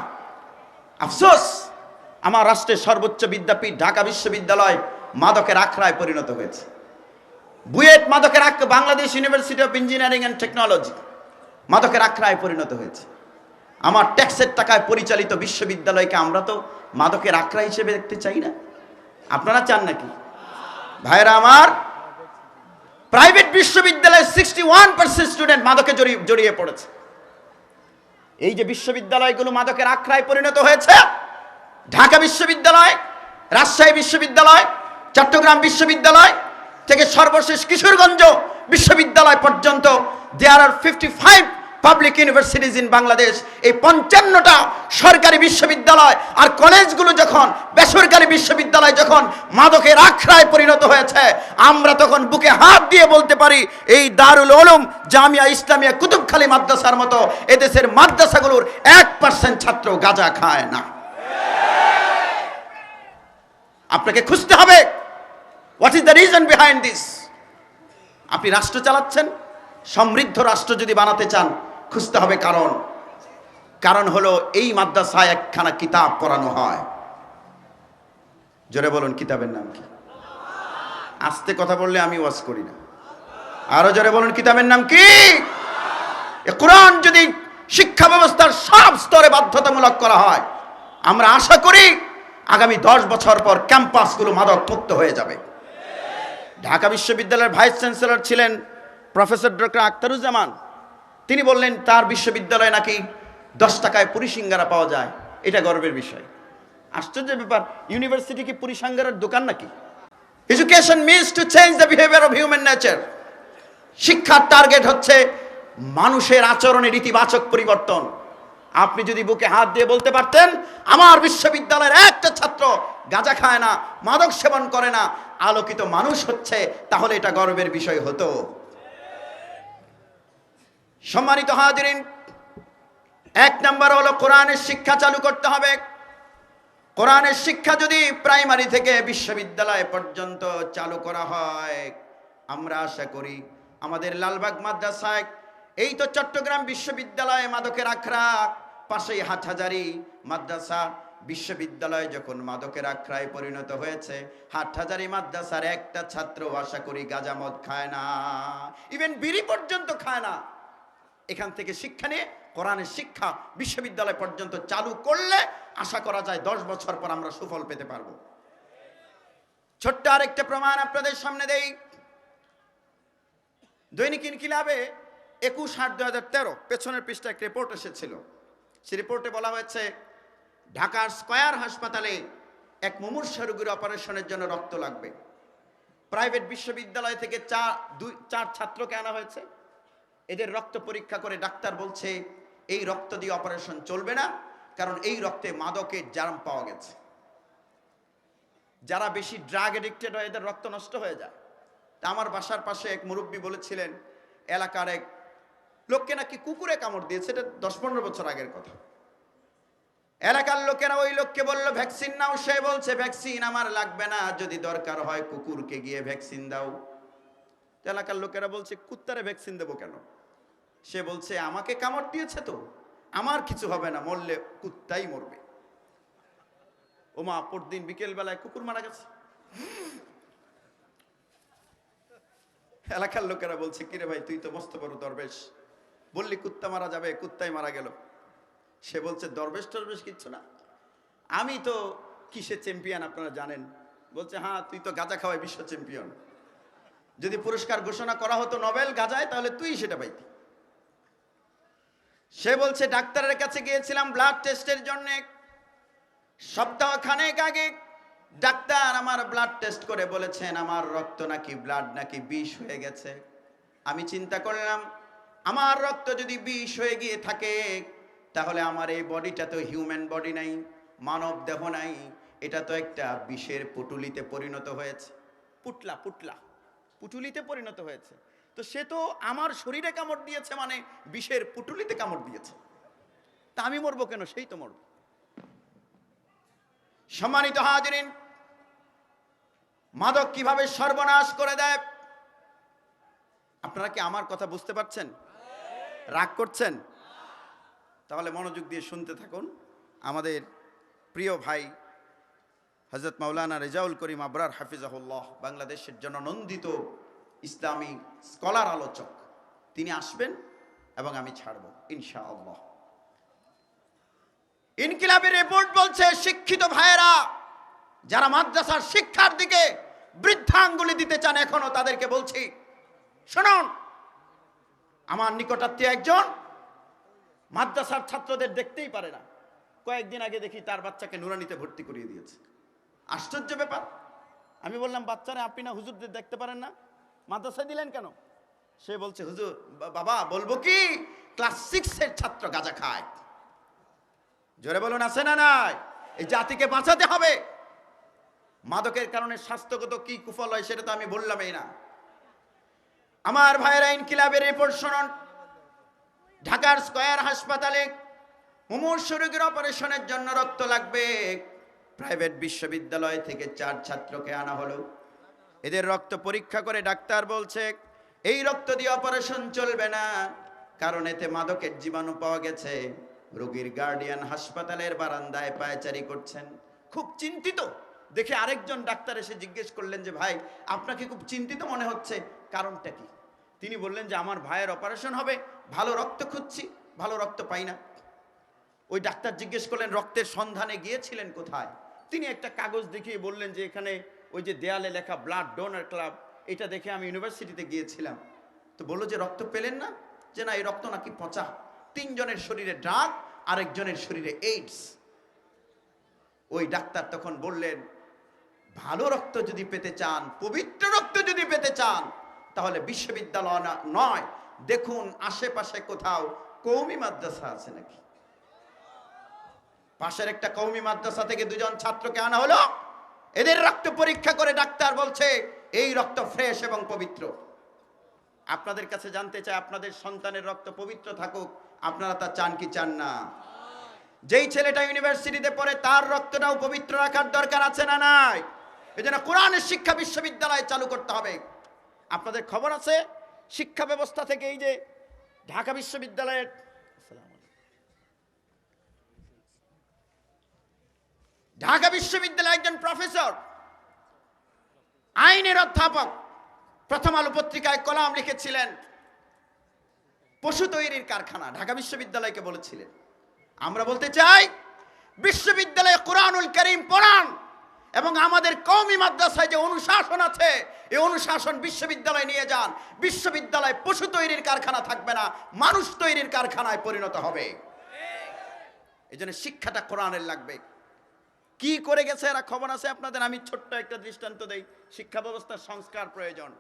আফসোস, আমার রাষ্ট্রের সর্বোচ্চ বিদ্যাপীঠ ঢাকা বিশ্ববিদ্যালয় মাদকের আখড়ায় পরিণত হয়েছে। বুয়েট মাদকের আখড়া, Bangladesh university of engineering and technology মাদকের আখড়ায় পরিণত হয়েছে। আমার ট্যাক্সের টাকায় পরিচালিত বিশ্ববিদ্যালয়কে আমরা তো মাদকের আখড়া হিসেবে দেখতে চাই না। আপনারা চান নাকি? ভাইরা আমার, প্রাইভেট বিশ্ববিদ্যালয়ে 61% স্টুডেন্ট মাদকে জড়িয়ে পড়েছে। এই যে বিশ্ববিদ্যালয়গুলো মাদকের আখড়ায় পরিণত হয়েছে, ঢাকা বিশ্ববিদ্যালয়, রাজশাহী বিশ্ববিদ্যালয়, চট্টগ্রাম বিশ্ববিদ্যালয় থেকে সর্বশেষ কিশোরগঞ্জ বিশ্ববিদ্যালয় পর্যন্ত, there are 55 public universities in Bangladesh, এই 55টা সরকারি বিশ্ববিদ্যালয় আর কলেজগুলো যখন বেসরকারি বিশ্ববিদ্যালয় যখন মাদকের আখড়ায় পরিণত হয়েছে, আমরা তখন বুকে হাত দিয়ে বলতে পারি এই দারুল উলুম জামিয়া ইসলামিয়া কুতুবখালী মাদ্রাসার মতো এদেশের মাদ্রাসাগুলোর 1% ছাত্র গাঁজা খায় না। আপনাকে খুঁজতে হবে what is the reason behind this. আপনি রাষ্ট্র চালাচ্ছেন, সমৃদ্ধ রাষ্ট্র যদি বানাতে চান খুঁজতে হবে কারণ হলো এই মাদ্রাসায় একখানা কিতাব পড়ানো হয়। জোরে বলুন কিতাবের নাম কি? আস্তে কথা বললে আমি ওয়াজ করি না, আরো জোরে বলুন কিতাবের নাম কি? কোরআন যদি শিক্ষা ব্যবস্থার সব স্তরে বাধ্যতামূলক করা হয়, আমরা আশা করি আগামী 10 বছর পর ক্যাম্পাসগুলো মাদক মুক্ত হয়ে যাবে। ঢাকা বিশ্ববিদ্যালয়ের ভাইস চ্যান্সেলর ছিলেন প্রফেসর ডক্টর আখতারুজ্জামান। তিনি বললেন তার বিশ্ববিদ্যালয়ে নাকি 10 টাকায় পুরি সিঙ্গারা পাওয়া যায়, এটা গর্বের বিষয়। আশ্চর্যের ব্যাপার, ইউনিভার্সিটি কি পুরি সিঙ্গারার দোকান নাকি? Education means to change the behaviour of human nature. শিক্ষার টার্গেট হচ্ছে মানুষের আচরণের ইতিবাচক পরিবর্তন। আপনি যদি বুকে হাত দিয়ে বলতে পারতেন আমার বিশ্ববিদ্যালয়ের একটা ছাত্র গাঁজা খায় না, মাদক সেবন করে না, আলোকিত মানুষ হচ্ছে, তাহলে এটা গর্বের বিষয় হতো। সম্মানিত হাজিরিন, 1 নম্বর হলো কোরআনের শিক্ষা চালু করতে হবে। কোরআনের শিক্ষা যদি প্রাইমারি থেকে বিশ্ববিদ্যালয় পর্যন্ত চালু করা হয়, আমরা আশা করি আমাদের লালবাগ মাদ্রাসায়, এই তো চট্টগ্রাম বিশ্ববিদ্যালয়ে মাদকের আখড়া, পাশেই হাটহাজারী মাদ্রাসা, বিশ্ববিদ্যালয় যখন মাদকের আখড়ায় পরিণত হয়েছে, হাটহাজারী মাদ্রাসার একটা ছাত্র আশা করি গাঁজা মদ খায় না, ইভেন বিড়ি পর্যন্ত খায় না। এখান থেকে শিক্ষা নিয়ে কোরআনের শিক্ষা বিশ্ববিদ্যালয় পর্যন্ত চালু করলে আশা করা যায় 10 বছর পর আমরা সুফল পেতে পারবো। ছোট্ট আরেকটা প্রমাণ আপনাদের সামনে দেই। দৈনিক ইনকিলাবে 21/8/2013 পেছনের পৃষ্ঠায় এক রিপোর্ট এসেছিল। সেই রিপোর্টে বলা হয়েছে ঢাকার স্কয়ার হাসপাতালে এক মুমূর্ষু রোগীর অপারেশনের জন্য রক্ত লাগবে। প্রাইভেট বিশ্ববিদ্যালয় থেকে 4 ছাত্রকে আনা হয়েছে। এদের রক্ত পরীক্ষা করে ডাক্তার বলছে এই রক্ত দিয়ে অপারেশন চলবে না, কারণ এই রক্তে মাদকের জার্ম পাওয়া গেছে। যারা বেশি ড্রাগ এডিক্টেড হয় এদের রক্ত নষ্ট হয়ে যায়। তা আমার বাসার পাশে এক মুরব্বী বলেছিলেন এলাকার এক লোককে নাকি কুকুরে কামড় দিয়েছে, এটা 10-15 বছর আগের কথা। এলাকার লোকেরা ওই লোককে বলল ভ্যাকসিন নাও, সে বলছে ভ্যাকসিন আমার লাগবে না, যদি দরকার হয় কুকুরকে গিয়ে ভ্যাকসিন দাও। এলাকার লোকেরা বলছে কুত্তারে ভ্যাকসিন দেবো কেন? সে বলছে আমাকে কামড় দিয়েছে তো আমার কিছু হবে না, মরলে কুত্তাই মরবে। ওমা, পরদিন বিকেল বেলায় কুকুর মারা গেছে। এলাকার লোকেরা বলছে কিরে ভাই, তুই তো মস্ত বড় দরবেশ, বললি কুত্তা মারা যাবে, কুত্তাই মারা গেল। সে বলছে দরবেশ টরবেশ কিচ্ছু না, আমি তো কিসের চ্যাম্পিয়ন আপনারা জানেন। বলছে হ্যাঁ, তুই তো গাঁজা খাওয়ায় বিশ্ব চ্যাম্পিয়ন, যদি পুরস্কার ঘোষণা করা হতো নোবেল গাঁজায় তাহলে তুই সেটা পাইতি। সে বলছে ডাক্তারের কাছে গিয়েছিলাম ব্লাড টেস্টের জন্য, সপ্তাহখানেক আগে ডাক্তার আমার ব্লাড টেস্ট করে বলেছেন আমার রক্ত নাকি ব্লাড নাকি বিষ হয়ে গেছে। আমি চিন্তা করলাম আমার রক্ত যদি বিষ হয়ে গিয়ে থাকে তাহলে আমার এই বডিটা তো হিউম্যান বডি নাই, মানব দেহ নাই, এটা তো একটা বিষের পুটুলিতে পরিণত হয়েছে। পুটুলিতে পরিণত হয়েছে, তো সে তো আমার শরীরে কামড় দিয়েছে, মানে বিষের পুটুলিতে কামড় দিয়েছে, তা আমি মরবো কেন? সেই তো মরব। সম্মানিত হাজিরিন, মাদক কিভাবে সর্বনাশ করে দেয় আপনারা কি আমার কথা বুঝতে পারছেন? রাগ করছেন? তাহলে মনোযোগ দিয়ে শুনতে থাকুন। আমাদের প্রিয় ভাই হযরত মাওলানা রেজাউল করিম আবরার হাফিজাহুল্লাহ, বাংলাদেশের জননন্দিত ইসলামী স্কলার আলোচক, তিনি আসবেন এবং আমি ছাড়ব ইনশাআল্লাহ। ইনকিলাবের রিপোর্ট বলছে শিক্ষিত ভাইয়েরা যারা মাদ্রাসার শিক্ষার দিকে বৃদ্ধাঙ্গুলি দিতে চান, এখনো তাদেরকে বলছি শুনুন। আমার নিকটাত্মীয় একজন মাদ্রাসার ছাত্রদের দেখতেই পারে না, কয়েকদিন আগে দেখি তার বাচ্চাকে নুরানিতে ভর্তি করিয়ে দিয়েছে। আশ্চর্য ব্যাপার। আমি বললাম বাচ্চারা আপনি না হুজুরদের দেখতে পারেন না, মাদ্রাসায় দিলেন কেন? সে বলছে হুজুর বাবা বলবো কি, ক্লাস 6 এর ছাত্র গাঁজা খায়। জোরে বলুন আছে না নাই? এই জাতিকে বাঁচাতে হবে। মাদকের কারণে স্বাস্থ্যগত কি কুফল হয় সেটা তো আমি বললামই না। আমার ভাইয়েরা, ইনকিলাবের রিপোর্ট শুনুন। ঢাকার স্কয়ার হাসপাতালে মুমূর্ষু রোগীর অপারেশনের জন্য রক্ত লাগবে। প্রাইভেট বিশ্ববিদ্যালয় থেকে 4 ছাত্রকে আনা হলো। এদের রক্ত পরীক্ষা করে ডাক্তার বলছে এই রক্ত দিয়ে অপারেশন চলবে না, কারণ এতে মাদকের জীবাণু পাওয়া গেছে। রোগীর গার্ডিয়ান হাসপাতালের বারান্দায় পায়চারি করছেন, খুব চিন্তিত দেখে আরেকজন ডাক্তার এসে জিজ্ঞেস করলেন যে ভাই, আপনাকে খুব চিন্তিত মনে হচ্ছে, কারণটা কি? তিনি বললেন যে আমার ভাইয়ের অপারেশন হবে, ভালো রক্ত খুঁজছি, ভালো রক্ত পাই না। ওই ডাক্তার জিজ্ঞেস করলেন রক্তের সন্ধানে গিয়েছিলেন কোথায়? তিনি একটা কাগজ দেখিয়ে বললেন যে এখানে ওই যে দেয়ালে লেখা ব্লাড ডোনার ক্লাব, এটা দেখে আমি ইউনিভার্সিটিতে গিয়েছিলাম। তো বললো যে রক্ত পেলেন না? যে না, এই রক্ত নাকি পচা। 3 জনের শরীরে ড্রাগ, আরেকজনের শরীরে এইডস। ওই ডাক্তার তখন বললেন ভালো রক্ত যদি পেতে চান, পবিত্র রক্ত যদি পেতে চান, তাহলে বিশ্ববিদ্যালয় নয়, দেখুন আশেপাশে কোথাও কওমি মাদ্রাসা আছে নাকি। পাশের একটা কওমি মাদ্রাসা থেকে 2 জন ছাত্রকে আনা হলো। এদের রক্ত পরীক্ষা করে ডাক্তার বলছে এই রক্ত ফ্রেশ এবং পবিত্র। আপনাদের কাছে জানতে চাই, আপনাদের সন্তানের রক্ত পবিত্র থাকুক, আপনারা তা চান কি চান না? যেই ছেলেটা ইউনিভার্সিটিতে পড়ে তার রক্তটাও পবিত্র রাখার দরকার আছে না নাই? এজন্য কোরআনের শিক্ষা বিশ্ববিদ্যালয় চালু করতে হবে। আপনাদের খবর আছে শিক্ষা ব্যবস্থা থেকে এই যে ঢাকা বিশ্ববিদ্যালয়ের একজন প্রফেসর, আইনের অধ্যাপক, প্রথম আলো পত্রিকায় কলাম লিখেছিলেন, পশু তৈরির কারখানা ঢাকা বিশ্ববিদ্যালয়কে বলেছিলেন। আমরা বলতে চাই বিশ্ববিদ্যালয়ে কোরআনুল কারীম পড়ান এবং আমাদের কওমি মাদ্রাসায় যে অনুশাসন আছে এই অনুশাসন বিশ্ববিদ্যালয়ে নিয়ে যান। বিশ্ববিদ্যালয় পশু তৈরির কারখানা থাকবে না, মানুষ তৈরির কারখানায় পরিণত হবে। এজন্য শিক্ষাটা কোরআনের লাগবে। কি করে গেছে এরা খবর আছে আপনাদের? আমি ছোট্ট একটা দৃষ্টান্ত দেই। শিক্ষা ব্যবস্থার সংস্কার প্রয়োজন।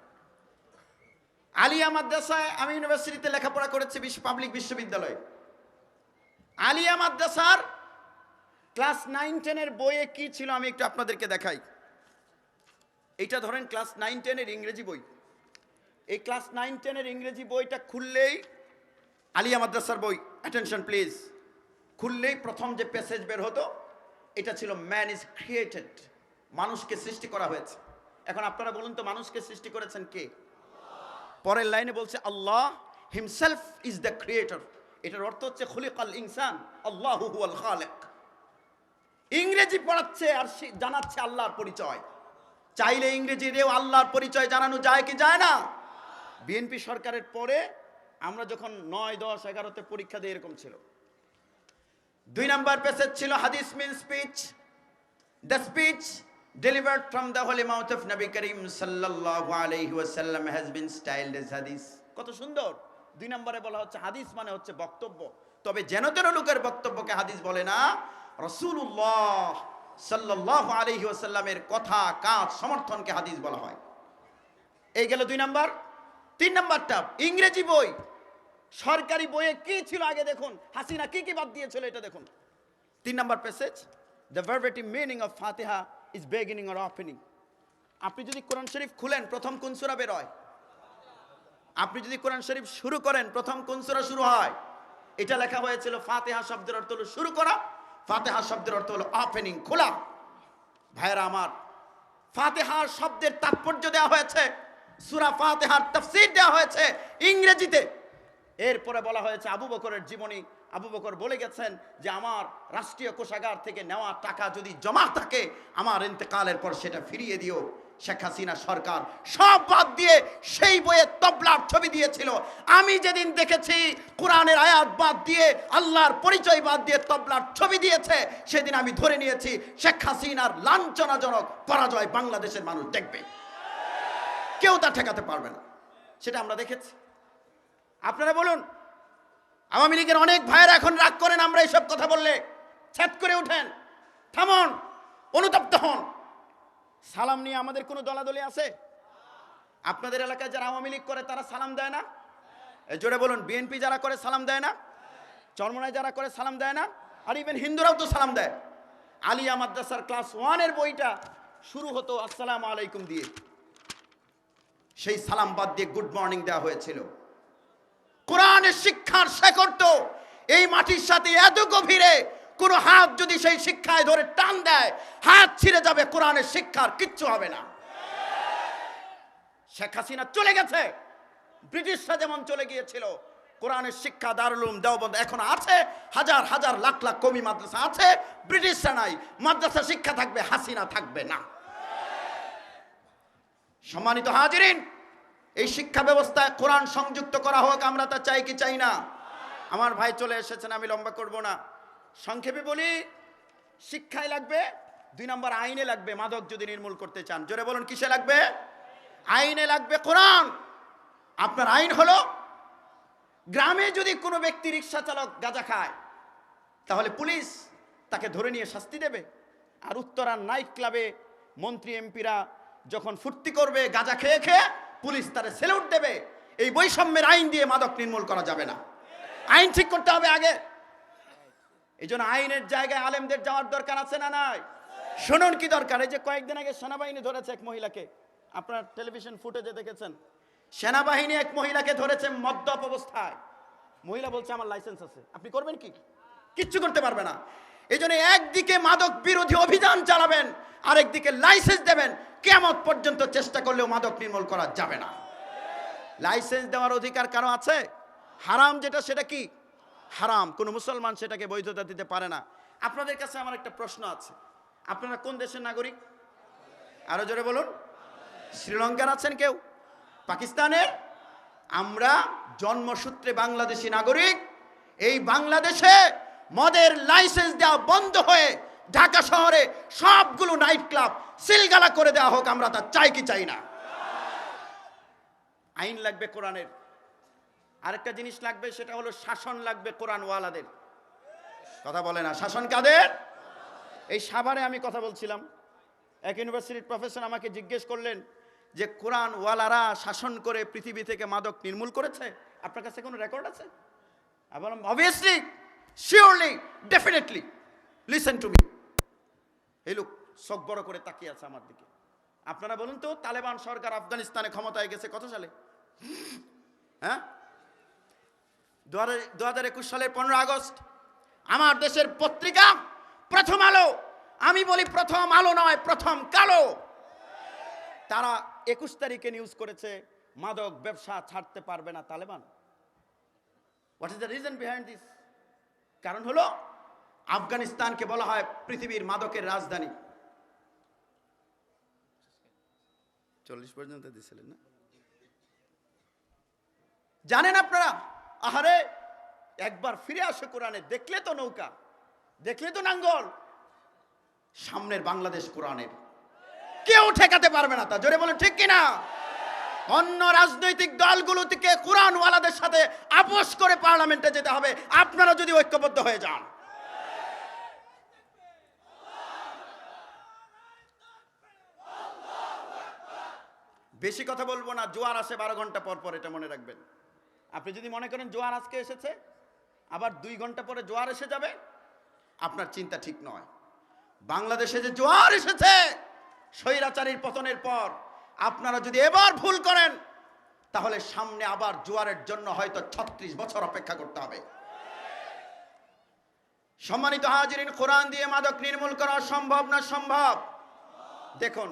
আলিয়া মাদ্রাসায়, আমি ইউনিভার্সিটিতে লেখাপড়া করেছি, পাবলিক বিশ্ববিদ্যালয়। আলিয়া মাদ্রাসার ক্লাস 9-10 বইয়ে কি ছিল আমি একটু আপনাদেরকে দেখাই। এটা ধরেন ক্লাস 9-10 ইংরেজি বই। এই ক্লাস 9-10 ইংরেজি বইটা খুললেই আলিয়া মাদ্রাসার বই, অ্যাটেনশন প্লিজ, খুললেই প্রথম যে প্যাসেজ বের হতো এটা ছিল ম্যান ইজ ক্রিয়েটেড, মানুষকে সৃষ্টি করা হয়েছে। এখন আপনারা বলুন তো মানুষকে সৃষ্টি করেছেন কে? পরের লাইনে বলছে আল্লাহ হিমসেলফ ইজ দ্য ক্রিয়েটর। এটার অর্থ হচ্ছে খুলিকাল ইনসান আল্লাহু হুয়াল খালিক। ইংরেজি পড়াচ্ছে আর জানাচ্ছে আল্লাহর পরিচয়। চাইলে ইংরেজিতেও আল্লাহর পরিচয় জানানো যায় কি যায় না? বিএনপি সরকারের পরে আমরা যখন 9, 10, 11তে পরীক্ষা দিয়ে এরকম ছিল। 2 নম্বর প্যাসেজ ছিল হাদিস mean speech, the speech delivered from the holy mouth of Nabi Karim sallallahu alayhi wasallam has been styled as hadith. কত সুন্দর। 2 নম্বরে বলা হচ্ছে হাদিস মানে হচ্ছে বক্তব্য, তবে যেন তেন লোকের বক্তব্যকে হাদিস বলে না, রাসূলুল্লাহ সাল্লাল্লাহু আলাইহি ওয়াসাল্লামের কথা কাজ সমর্থনকে হাদিস বলা হয়। এই গেল 2 নম্বর। 3 নম্বরটা ইংরেজি বই, সরকারি বইয়ে কি ছিল আগে দেখুন, হাসিনা কি কি বাদ দিয়েছিল এটা দেখুন। 3 নম্বর passage, the verbatim meaning of Fatiha is beginning or opening. আপনি যদি কোরআন শরীফ খুলেন প্রথম কোন সূরা বের হয়? আপনি যদি কোরআন শরীফ শুরু করেন প্রথম কোন সূরা শুরু হয়? এটা লেখা হয়েছিল ফাতিহা শব্দের অর্থ হলো শুরু করা, ফাতিহা শব্দের অর্থ হলো ওপেনিং, খোলা। ভাইরা আমার, ফাতিহা শব্দের তাৎপর্য দেওয়া হয়েছে, সূরা ফাতিহার তাফসীর দেওয়া হয়েছে ইংরেজিতে। এরপরে বলা হয়েছে আবু বকরের জীবনী। আবু বকর বলে গেছেন যে আমার রাষ্ট্রীয় কোষাগার থেকে নেওয়া টাকা যদি জমা থাকে আমার ইন্তেকালের পর সেটা ফিরিয়ে দিও। শেখ হাসিনা সরকার সব বাদ দিয়ে সেই বইয়ে তবলার ছবি দিয়েছিল। আমি যেদিন দেখেছি কোরআনের আয়াত বাদ দিয়ে আল্লাহর পরিচয় বাদ দিয়ে তবলার ছবি দিয়েছে, সেদিন আমি ধরে নিয়েছি শেখ হাসিনার লাঞ্ছনাজনক পরাজয় বাংলাদেশের মানুষ দেখবে, কেউ তা ঠেকাতে পারবে না। সেটা আমরা দেখেছি। আপনারা বলুন, আওয়ামী লীগের অনেক ভাইয়েরা এখন রাগ করেন আমরা এইসব কথা বললে, ছ্যাদ করে উঠেন। থামুন, অনুতপ্ত হন। সালাম নিয়ে আমাদের কোনো দলাদলি আছে? আপনাদের এলাকায় যারা আওয়ামী লীগ করে তারা সালাম দেয় না? জোরে বলুন, বিএনপি যারা করে সালাম দেয় না? চরমনায় যারা করে সালাম দেয় না? আর ইভেন হিন্দুরাও তো সালাম দেয়। আলিয়া মাদ্রাসার ক্লাস 1-এর বইটা শুরু হতো আসসালামু আলাইকুম দিয়ে, সেই সালাম বাদ দিয়ে গুড মর্নিং দেওয়া হয়েছিল। কোরআনের শিক্ষার শেকড় তো এই মাটির সাথে এত গভীরে, কোন হাত যদি সেই শিক্ষায় ধরে টান দেয় হাত ছিঁড়ে যাবে, কোরআনের শিক্ষার কিচ্ছু হবে না। শেখ হাসিনা চলে গেছে, ব্রিটিশরা যেমন চলে গিয়েছিল, কোরআনের শিক্ষা দারুল উলুম দেওবন্দ এখন আছে, হাজার হাজার লাখ লাখ কমি মাদ্রাসা আছে, ব্রিটিশরা নাই। মাদ্রাসা শিক্ষা থাকবে, হাসিনা থাকবে না। সম্মানিত হাজিরিন, এই শিক্ষা ব্যবস্থায় কোরআন সংযুক্ত করা হোক, আমরা তা চাই কি চাই না? আমার ভাই চলে এসেছেন, আমি লম্বা করব না, সংক্ষেপে বলি, শিক্ষায় লাগবে 2 নম্বর আইনে লাগবে। মাদক যদি নির্মূল করতে চান, জোরে বলুন কিসে লাগবে? আইনে লাগবে। কোরআন আপনার আইন হলো, গ্রামে যদি কোনো ব্যক্তি রিক্সা চালক গাঁজা খায় তাহলে পুলিশ তাকে ধরে নিয়ে শাস্তি দেবে। আর উত্তরার নাইট ক্লাবে মন্ত্রী এমপিরা যখন ফুর্তি করবে গাঁজা খেয়ে খেয়ে, পুলিশ তারে সেলুট দেবে। এই বৈষম্যের আইন দিয়ে মাদক নির্মূল করা যাবে না, আইন ঠিক করতে হবে আগে। এই জন্য আইনের জায়গায় আলেমদের যাওয়ার দরকার আছে না নাই? শুনুন কি দরকার। এই যে কয়েকদিন আগে সেনাবাহিনী ধরেছে এক মহিলাকে, আপনার টেলিভিশন ফুটেজে দেখেছেন, সেনাবাহিনী এক মহিলাকে ধরেছে মদ্যপ অবস্থায়। মহিলা বলছে আমার লাইসেন্স আছে। আপনি করবেন কি? কিচ্ছু করতে পারবে না। এই জন্য একদিকে মাদক বিরোধী অভিযান চালাবেন, আরেকদিকে লাইসেন্স দেবেন। কিয়ামত পর্যন্ত চেষ্টা করলেও মাদক নির্মূল করা যাবে না। লাইসেন্স দেওয়ার অধিকার কারো আছে? হারাম যেটা সেটা কি হারাম, কোন মুসলমান সেটাকে বৈধতা দিতে পারে না। আপনাদের কাছে আমার একটা প্রশ্ন আছে, আপনারা কোন দেশের নাগরিক? আরো জোরে বলুন। শ্রীলঙ্কার আছেন কেউ? পাকিস্তানের? আমরা জন্মসূত্রে বাংলাদেশি নাগরিক। এই বাংলাদেশে মদের লাইসেন্স দেওয়া বন্ধ হয়ে ঢাকা শহরে সবগুলো নাইট ক্লাব সিলগালা করে দেওয়া হোক, আমরা তা চাই কি চাই না? আইন লাগবে কোরআনের। আরেকটা জিনিস লাগবে, সেটা হলো শাসন লাগবে কোরআনওয়ালাদের। কথা বলে না, শাসন কাদের? এই সাভারে আমি কথা বলছিলাম, এক ইউনিভার্সিটির প্রফেসর আমাকে জিজ্ঞেস করলেন যে কোরআনওয়ালারা শাসন করে পৃথিবী থেকে মাদক নির্মূল করেছে, আপনার কাছে কোনো রেকর্ড আছে? আমি বললাম obviously, surely, definitely, listen to me. এই লোক চোখ বড় করে তাকিয়ে আছে আমার দিকে। আপনারা বলুন তো, তালেবান সরকার আফগানিস্তানে ক্ষমতায় গেছে কত সালে? হ্যাঁ, 2021 সালের 15 আগস্ট আমার দেশের পত্রিকা প্রথম আলো, আমি বলি প্রথম আলো নয়, প্রথম কালো, তারা 21 তারিখে নিউজ করেছে মাদক ব্যবসা ছাড়তে পারবে না Taliban. What is the reason behind this? কারণ হলো আফগানিস্তানকে বলা হয় পৃথিবীর মাদকের রাজধানী। 40 পর্যন্ত দিছিলেন না? জানেন আপনারা? আহারে, একবার ফিরে আসে কোরআনে, দেখলে তো নৌকা, দেখলে তো নাঙ্গল, সামনের বাংলাদেশ কোরআনের, কেউ ঠেকাতে পারবে না। তা জোরে বলেন ঠিক কিনা? অন্য রাজনৈতিক দলগুলো থেকে কোরআনওয়ালাদের সাথে আপোষ করে পার্লামেন্টে যেতে হবে, আপনারা যদি ঐক্যবদ্ধ হয়ে যান। বেশি কথা বলবো না, জোয়ার আসে 12 ঘন্টা পর পর, এটা মনে রাখবেন। আপনি যদি মনে করেন জোয়ার আজকে এসেছে, আবার 2 ঘন্টা পরে জোয়ার এসে যাবে, আপনার চিন্তা ঠিক নয়। বাংলাদেশে যে জোয়ার এসেছে স্বৈরাচারীর পতনের পর, আপনারা যদি এবার ভুল করেন তাহলে সামনে আবার জোয়ারের জন্য হয়তো 36 বছর অপেক্ষা করতে হবে। সম্মানিত হাজিরিন, কোরআন দিয়ে মাদক নির্মূল করা সম্ভব না? সম্ভব। দেখুন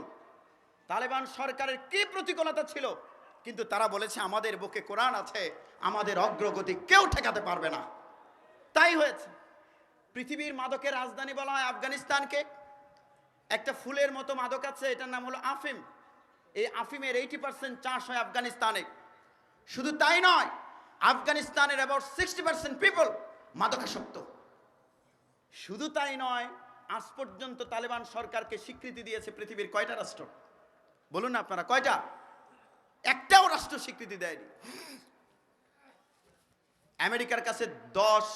তালেবান সরকারের কি প্রতিকূলতা ছিল, কিন্তু তারা বলেছে আমাদের বুকে কোরআন আছে, আমাদের অগ্রগতি কেউ ঠেকাতে পারবে না। তাই হয়েছে। পৃথিবীর মাদকের রাজধানী বলা হয় আফগানিস্তানকে। একটা ফুলের মতো মাদক আছে, এটার নাম হলো আফিম। এই আফিমের 80% চাষ হয় আফগানিস্তানে। শুধু তাই নয়, আফগানিস্তানের অ্যাবাউট 60% পিপল মাদকাসক্ত। শুধু তাই নয়, আজ পর্যন্ত তালেবান সরকারকে স্বীকৃতি দিয়েছে পৃথিবীর কয়টা রাষ্ট্র? বলুন না আপনারা, কয়টা? একটাও রাষ্ট্র স্বীকৃতি দেয়নি। আমেরিকার কাছে 10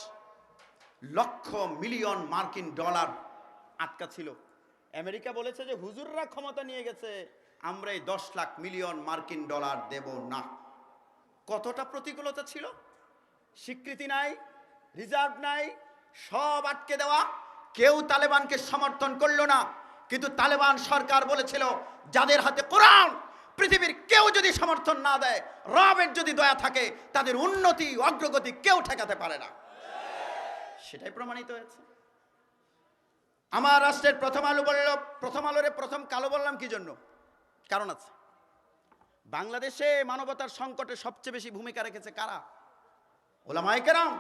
লক্ষ মিলিয়ন মার্কিন ডলার আটকা ছিল। আমেরিকা বলেছে যে হুজুররা ক্ষমতা নিয়ে গেছে, আমরা এই 10 লাখ মিলিয়ন মার্কিন ডলার দেব না। কতটা প্রতিকূলতা ছিল, স্বীকৃতি নাই, রিজার্ভ নাই, সব আটকে দেওয়া, কেউ তালেবানকে সমর্থন করলো না। কিন্তু তালেবান সরকার বলেছিল যাদের হাতে কোরআন, পৃথিবীর কেউ যদি সমর্থন না দেয়, রবের যদি দয়া থাকে, তাদের উন্নতি অগ্রগতি কেউ ঠেকাতে পারে না। সেটাই প্রমাণিত হয়েছে। আমার রাষ্ট্রের প্রথম আলো বলল, প্রথম আলোরে প্রথম কালো বললাম কি জন্য? কারণ আছে। বাংলাদেশে মানবতার সংকটে সবচেয়ে বেশি ভূমিকা রেখেছে কারা? ওলামায়ে কেরাম।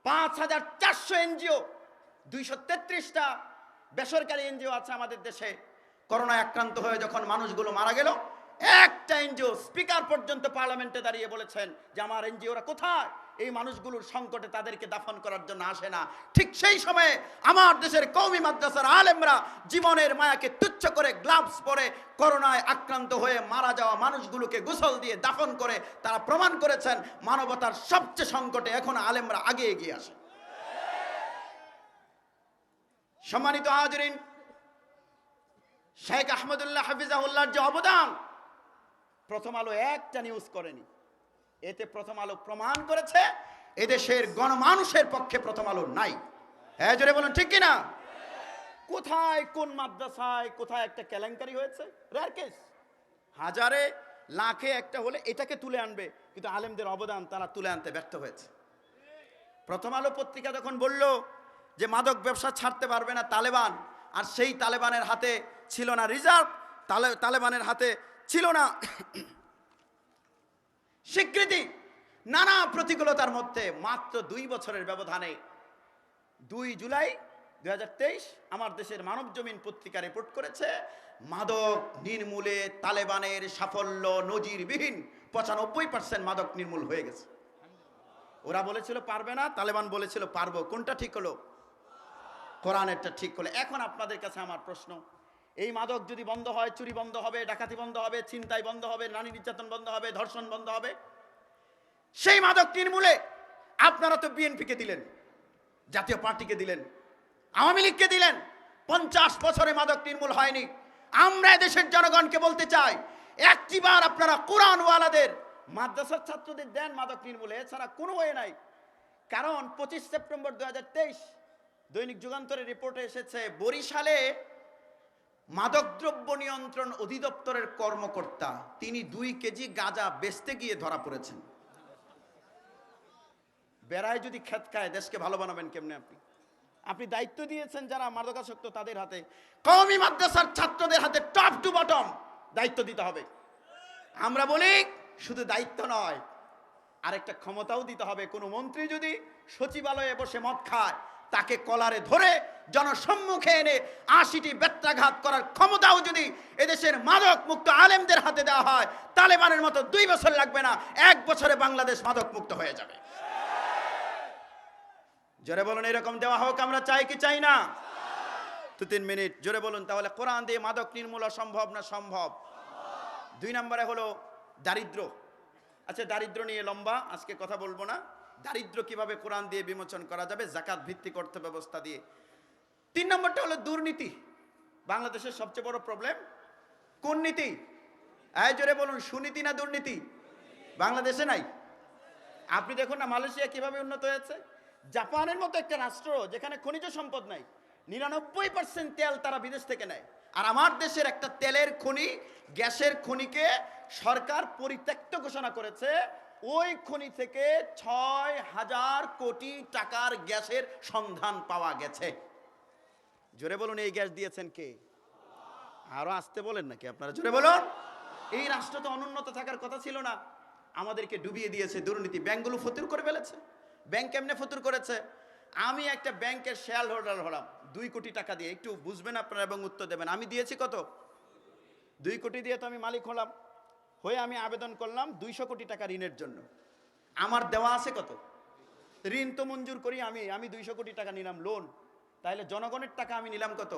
৫,৪০০ এনজিও, ২৩৩টা বেসরকারি এনজিও আছে আমাদের দেশে। করোনায় আক্রান্ত হয়ে যখন মানুষগুলো মারা গেল, একটা এনজিও স্পিকার পর্যন্ত পার্লামেন্টে দাঁড়িয়ে বলেছেন যে আমার এনজিওরা কোথায়? এই মানুষগুলোর সংকটে তাদেরকে দাফন করার জন্য আসে না। ঠিক সেই সময়ে আমার দেশের কওমি মাদ্রাসার আলেমরা জীবনের মায়াকে তুচ্ছ করে গ্লাভস পরে করোনায় আক্রান্ত হয়ে মারা যাওয়া মানুষগুলোকে গোসল দিয়ে দাফন করে তারা প্রমাণ করেছেন মানবতার সবচেয়ে সংকটে এখন আলেমরা আগে এগিয়ে আসে। সম্মানিত হাজরিন, শেখ আহমদুল্লাহ হাফিজাহুল্লাহর যে অবদান, প্রথম আলো একটা নিউজ করেনি। এতে প্রথম আলো প্রমাণ করেছে এদেশের গণমানুষের পক্ষে প্রথম আলো নাই। হ্যাঁ জোরে বলুন, ঠিক কিনা? কোথায় কোন মাদ্রাসায় কোথায় একটা কেলেঙ্কারি হয়েছে, রেয়ার কেস, হাজারে লাখে একটা হলে এটাকে তুলে আনবে, কিন্তু আলেমদের অবদান তারা তুলে আনতে ব্যর্থ হয়েছে। প্রথম আলো পত্রিকা যখন বলল যে মাদক ব্যবসা ছাড়তে পারবে না তালেবান, আর সেই তালেবানের হাতে ছিল না রিজার্ভ, তালেবানের হাতে ছিল না স্বীকৃতি, নানা প্রতিকূলতার মধ্যে মাত্র 2 বছরের ব্যবধানে 2 জুলাই 2023 আমার দেশের মানব জমিন পত্রিকা রিপোর্ট করেছে মাদক নির্মূলে তালেবানের সাফল্য নজিরবিহীন। 95% মাদক নির্মূল হয়ে গেছে। ওরা বলেছিল পারবে না, তালেবান বলেছিল পারবো। কোনটা ঠিক হলো? কোরআনেরটা ঠিক হলো। এখন আপনাদের কাছে আমার প্রশ্ন, এই মাদক যদি বন্ধ হয়, চুরি বন্ধ হবে, ডাকাতি বন্ধ হবে, ছিনতাই বন্ধ হবে, নারী নির্যাতন বন্ধ হবে, ধর্ষণ বন্ধ হবে, সেই মাদক নির্মূলে আপনারা তো বিএনপিকে দিলেন, জাতীয় পার্টিকে দিলেন, আওয়ামী লীগকে দিলেন। 50 বছরে মাদক নির্মূল হয়নি। আমরা দেশের জনগণকে বলতে চাই, একটিবার আপনারা কোরআনওয়ালাদের মাদ্রাসার ছাত্রদের দেন মাদক নির্মূলে, এছাড়া কোনো ওয়ে নাই। কারণ 25 সেপ্টেম্বর 2023 দৈনিক যুগান্তরের রিপোর্টে এসেছে বরিশালে মাদকদ্রব্য নিয়ন্ত্রণ অধিদপ্তরের কর্মকর্তা তিনি 2 কেজি গাঁজা বেচতে গিয়ে ধরা পড়েছেন। বেড়ায় যদি খেত খায় দেশকে ভালো বানাবেন কেমনে? আপনি দায়িত্ব দিয়েছেন যারা মাদকাসক্ত তাদের হাতে, কওমি মাদ্রাসার ছাত্রদের হাতে টপ টু বটম দায়িত্ব দিতে হবে। আমরা বলি শুধু দায়িত্ব নয়, আরেকটা ক্ষমতাও দিতে হবে। কোনো মন্ত্রী যদি সচিবালয়ে বসে মদ খায়, তাকে কলারে ধরে জনসম্মুখে এনে 80টি বেত্রাঘাত করার ক্ষমতাও যদি এদেশের মাদক মুক্ত আলেমদের হাতে দেওয়া হয়, তালেবানের মতো 2 বছর লাগবে না, 1 বছরে বাংলাদেশ মাদক মুক্ত হয়ে যাবে। জোরে বলুন, এরকম দেওয়া হোক। আমরা চাই কি চাই না? 2-3 মিনিট জোরে বলুন। তাহলে কোরআন দিয়ে মাদক নির্মূল সম্ভব না? সম্ভব। 2 নম্বরে হলো দারিদ্র। আচ্ছা, দারিদ্র নিয়ে লম্বা আজকে কথা বলবো না। দারিদ্র কিভাবে কোরআন দিয়ে বিমোচন করা যাবে? যাকাত ভিত্তিক অর্থ ব্যবস্থা দিয়ে। 3 নম্বরটা হলো দুর্নীতি। বাংলাদেশের সবচেয়ে বড় প্রবলেম কোন নীতি? এই জোরে বলুন, সুনীতি না দুর্নীতি? বাংলাদেশে নাই। আপনি দেখুন না মালয়েশিয়া কিভাবে উন্নত হয়েছে। জাপানের মতো একটা রাষ্ট্র যেখানে খনিজ সম্পদ নাই, 99% তেল তারা বিদেশ থেকে নেয়। আর আমার দেশের একটা তেলের খনি, গ্যাসের খনিকে সরকার পরিত্যক্ত ঘোষণা করেছে। ওই খনি থেকে 6,000 কোটি টাকার গ্যাসের সন্ধান পাওয়া গেছে। জোরে বলুন, এই গ্যাস দিয়েছেন কে? আরো আসতে বলেন নাকি আপনারা? জোরে বলুন। এই রাষ্ট্র তো অনুন্নত থাকার কথা ছিল না, আমাদেরকে ডুবিয়ে দিয়েছে দুর্নীতি। ব্যাংকগুলো ফতুর করে ফেলেছে। ব্যাংক কেমনে ফতুর করেছে? আমি একটা ব্যাংকের শেয়ার হোল্ডার হলাম 2 কোটি টাকা দিয়ে। একটু বুঝবেন আপনারা এবং উত্তর দেবেন। আমি দিয়েছি কত? 2 কোটি দিয়ে তো আমি মালিক হলাম। হয়ে আমি আবেদন করলাম 200 কোটি টাকা ঋণের জন্য। আমার দেওয়া আছে কত? ঋণ তো মঞ্জুর করি আমি 200 কোটি টাকা নিলাম লোন। তাহলে জনগণের টাকা আমি নিলাম কত?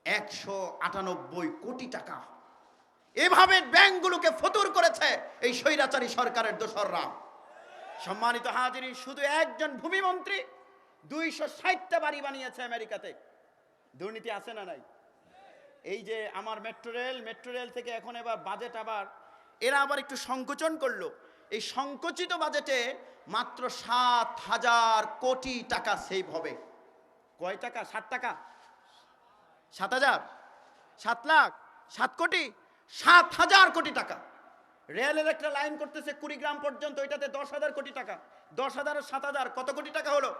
198 কোটি টাকা। এভাবে ব্যাংকগুলোকে ফতুর করেছে এই স্বৈরাচারী সরকারের দোসররা। সম্মানিত হাজিরিন, শুধু একজন ভূমিমন্ত্রী 260টা বাড়ি বানিয়েছে আমেরিকাতে। দুর্নীতি আছে না নাই? এই যে আমার মেট্রো রেল থেকে এখন এবার বাজেট এরা আবার একটু সংকোচন করলো। এই সংকুচিত বাজেটে মাত্র 7,000 কোটি টাকা সেভ হবে। কয় টাকা? 7 টাকা, 7,000, 7 লাখ, 7 কোটি, 7,000 কোটি টাকা। রেলের একটা লাইন করতেছে কুড়িগ্রাম পর্যন্ত, ওইটাতে 10,000 কোটি টাকা। 10,000 আর 7,000 কত কোটি টাকা হলো?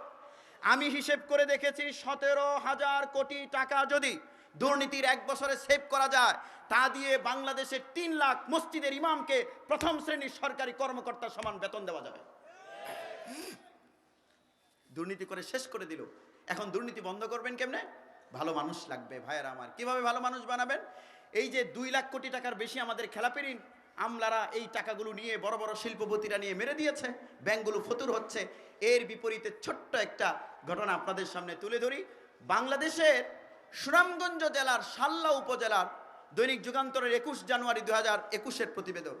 আমি হিসেব করে দেখেছি 17,000 কোটি টাকা যদি দুর্নীতির এক বছরে সেভ করা যায়, তা দিয়ে বাংলাদেশের 3 লাখ মসজিদের ইমামকে প্রথম শ্রেণীর সরকারি কর্মকর্তার সমান বেতন দেওয়া যাবে। দুর্নীতি করে শেষ করে দিল। এখন দুর্নীতি বন্ধ করবেন কেমনে? ভালো মানুষ লাগবে ভাইয়েরা আমার। কিভাবে ভালো মানুষ বানাবেন? এই যে 2 লাখ কোটি টাকার বেশি আমাদের খেলাপি ঋণ, আমলারা এই টাকাগুলো নিয়ে বড় বড় শিল্পপতিরা নিয়ে মেরে দিয়েছে, ব্যাংকগুলো ফতুর হচ্ছে। এর বিপরীতে ছোট্ট একটা ঘটনা আপনাদের সামনে তুলে ধরি। বাংলাদেশের সুনামগঞ্জ জেলার শাল্লা উপজেলার দৈনিক যুগান্তরের 21 জানুয়ারি 2021-এর প্রতিবেদন।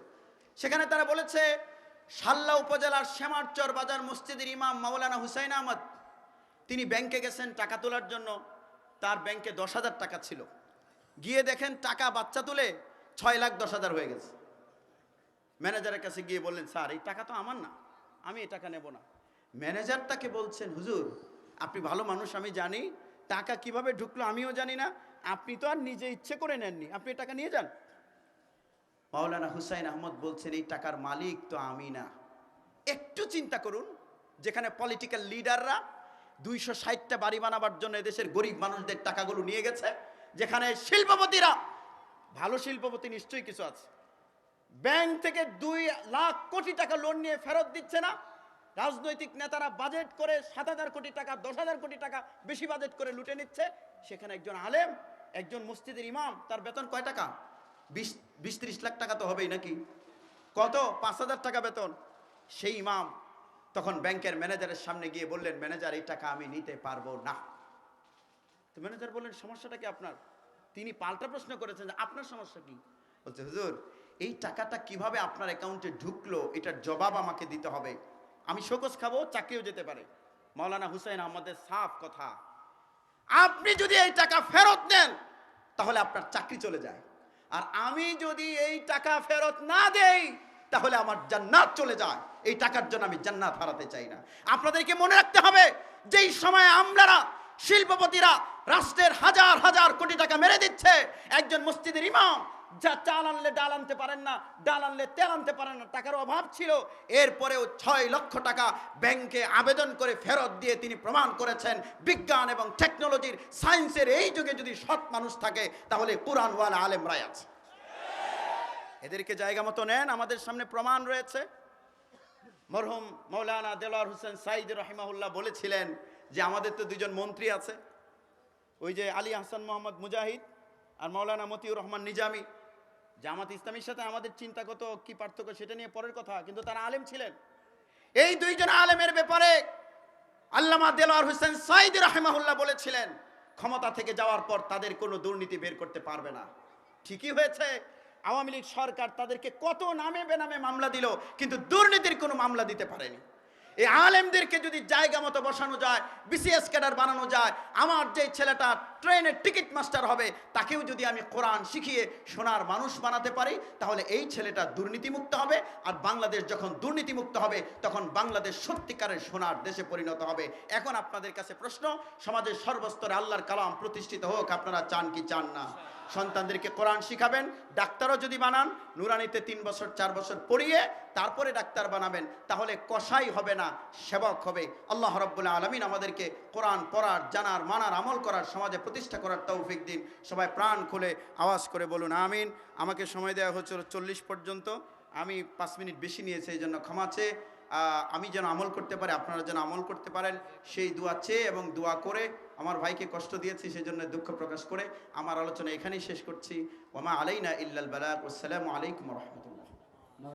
সেখানে তারা বলেছে শাল্লা উপজেলার শ্যামারচর বাজার মসজিদের ইমাম মাওলানা হুসাইন আহমদ, তিনি ব্যাংকে গেছেন টাকা তোলার জন্য। তার ব্যাংকে 10,000 টাকা ছিল। গিয়ে দেখেন টাকা বাচ্চা তুলে 6,10,000 হয়ে গেছে। ম্যানেজারের কাছে গিয়ে বললেন, স্যার এই টাকা তো আমার না, আমি এই টাকা নেব না। ম্যানেজার তাকে বলছেন, হুজুর আপনি ভালো মানুষ আমি জানি, টাকা কিভাবে ঢুকলো আমিও জানি না, আপনি তো আর নিজে ইচ্ছে করে নেননি, আপনি টাকা নিয়ে যান। মাওলানা হুসাইন আহমদ বলছেন, এই টাকার মালিক তো আমি না। একটু চিন্তা করুন, যেখানে পলিটিক্যাল লিডাররা 260টা বাড়ি বানাবার জন্য এদেশের গরিব মানুষদের টাকাগুলো নিয়ে গেছে, যেখানে শিল্পপতিরা, ভালো শিল্পপতি নিশ্চয়ই কিছু আছে, ব্যাংক থেকে 2 লাখ কোটি টাকা লোন নিয়ে ফেরত দিচ্ছে না। রাজনৈতিক নেতারা বাজেট করে 7,000 কোটি টাকা, 10,000 কোটি টাকা বেশি বাজেট করে লুটে নিচ্ছে। সেখানে একজন আলেম, একজন মসজিদের ইমাম, তার বেতন কয় টাকা? 20-30 লাখ টাকা তো হবেই নাকি? কত? 5,000 টাকা বেতন। সেই ইমাম তখন ব্যাংকের ম্যানেজারের সামনে গিয়ে বললেন, ম্যানেজার এই টাকা আমি নিতে পারবো না। তো ম্যানেজার বললেন, সমস্যাটা কি আপনার? তিনি পাল্টা প্রশ্ন করেছেন, আপনার সমস্যা কি? বলছে, হুজুর এই টাকাটা কিভাবে আপনার অ্যাকাউন্টে ঢুকলো এটার জবাব আমাকে দিতে হবে, আমি শোকজ খাবো, চাকরিও যেতে পারে। মাওলানা হুসাইন আহমদের সাফ কথা, আপনি যদি এই টাকা ফেরত নেন তাহলে আপনার চাকরি চলে যায়, আর আমি যদি এই টাকা ফেরত না দেই তাহলে আমার জান্নাত চলে যায়। এই টাকার জন্য আমি জান্নাত হারাতে চাই না। আপনাদেরকে মনে রাখতে হবে, যেই সময় আমলারা, শিল্পপতিরা রাষ্ট্রের হাজার হাজার কোটি টাকা মেরে দিচ্ছে, একজন মসজিদের ইমাম যা চাল আনলে ডাল আনতে পারেন না, ডাল আনলে তেল আনতে পারেন না, টাকার অভাব ছিল, এরপরেও 6 লক্ষ টাকা ব্যাংকে আবেদন করে ফেরত দিয়ে তিনি প্রমাণ করেছেন, বিজ্ঞান এবং টেকনোলজির, সায়েন্সের এই যুগে যদি সৎ মানুষ থাকে তাহলে কুরআনওয়ালা আলেমরাই আছে। এদেরকে জায়গা মতো নেন। আমাদের সামনে প্রমাণ রয়েছে। মরহুম মৌলানা দেলোয়ার হোসেন সাইদ রহিমাহুল্লাহ বলেছিলেন যে আমাদের তো 2জন মন্ত্রী আছে, ওই যে আলী আহসান মোহাম্মদ মুজাহিদ আর মৌলানা মতিউর রহমান নিজামী। জামাত ইসলামীর সাথে আমাদের চিন্তাগত কি পার্থক্য সেটা নিয়ে পরের কথা, কিন্তু তারা আলেম ছিলেন। এই 2জন আলেমের ব্যাপারে আল্লামা দেলোয়ার হোসেন সাইদ রহিমাহুল্লাহ বলেছিলেন, ক্ষমতা থেকে যাওয়ার পর তাদের কোনো দুর্নীতি বের করতে পারবে না। ঠিকই হয়েছে, আওয়ামী লীগ সরকার তাদেরকে কত নামে বেনামে মামলা দিল, কিন্তু দুর্নীতির কোনো মামলা দিতে পারেনি। এই আলেমদেরকে যদি জায়গা মতো বসানো যায়, বিসিএস ক্যাডার বানানো যায়, আমার যে ছেলেটা ট্রেনের টিকিট মাস্টার হবে তাকেও যদি আমি কোরআন শিখিয়ে সোনার মানুষ বানাতে পারি, তাহলে এই ছেলেটা দুর্নীতিমুক্ত হবে। আর বাংলাদেশ যখন দুর্নীতিমুক্ত হবে তখন বাংলাদেশ সত্যিকারের সোনার দেশে পরিণত হবে। এখন আপনাদের কাছে প্রশ্ন, সমাজের সর্বস্তরে আল্লাহর কালাম প্রতিষ্ঠিত হোক, আপনারা চান কি চান না? সন্তানদেরকে কোরআন শিখাবেন, ডাক্তারও যদি বানান নুরানিতে 3 বছর 4 বছর পড়িয়ে তারপরে ডাক্তার বানাবেন, তাহলে কসাই হবে না, সেবক হবে। আল্লাহ রাব্বুল আলামিন আমাদেরকে কোরআন পড়ার, জানার, মানার, আমল করার, সমাজে প্রতিষ্ঠা করার তৌফিক দিন। সবাই প্রাণ খুলে আওয়াজ করে বলুন আমিন। আমাকে সময় দেওয়া হচ্ছিল 40 পর্যন্ত, আমি 5 মিনিট বেশি নিয়েছি, এই জন্য ক্ষমা চেয়ে আমি যেন আমল করতে পারি, আপনারা যেন আমল করতে পারেন সেই দোয়া চেয়ে এবং দোয়া করে, আমার ভাইকে কষ্ট দিয়েছি সেই জন্য দুঃখ প্রকাশ করে আমার আলোচনা এখানেই শেষ করছি। ওয়া মা আলাইনা ইল্লাল বালাগ। আসসালামু আলাইকুম ওয়া রাহমাতুল্লাহ।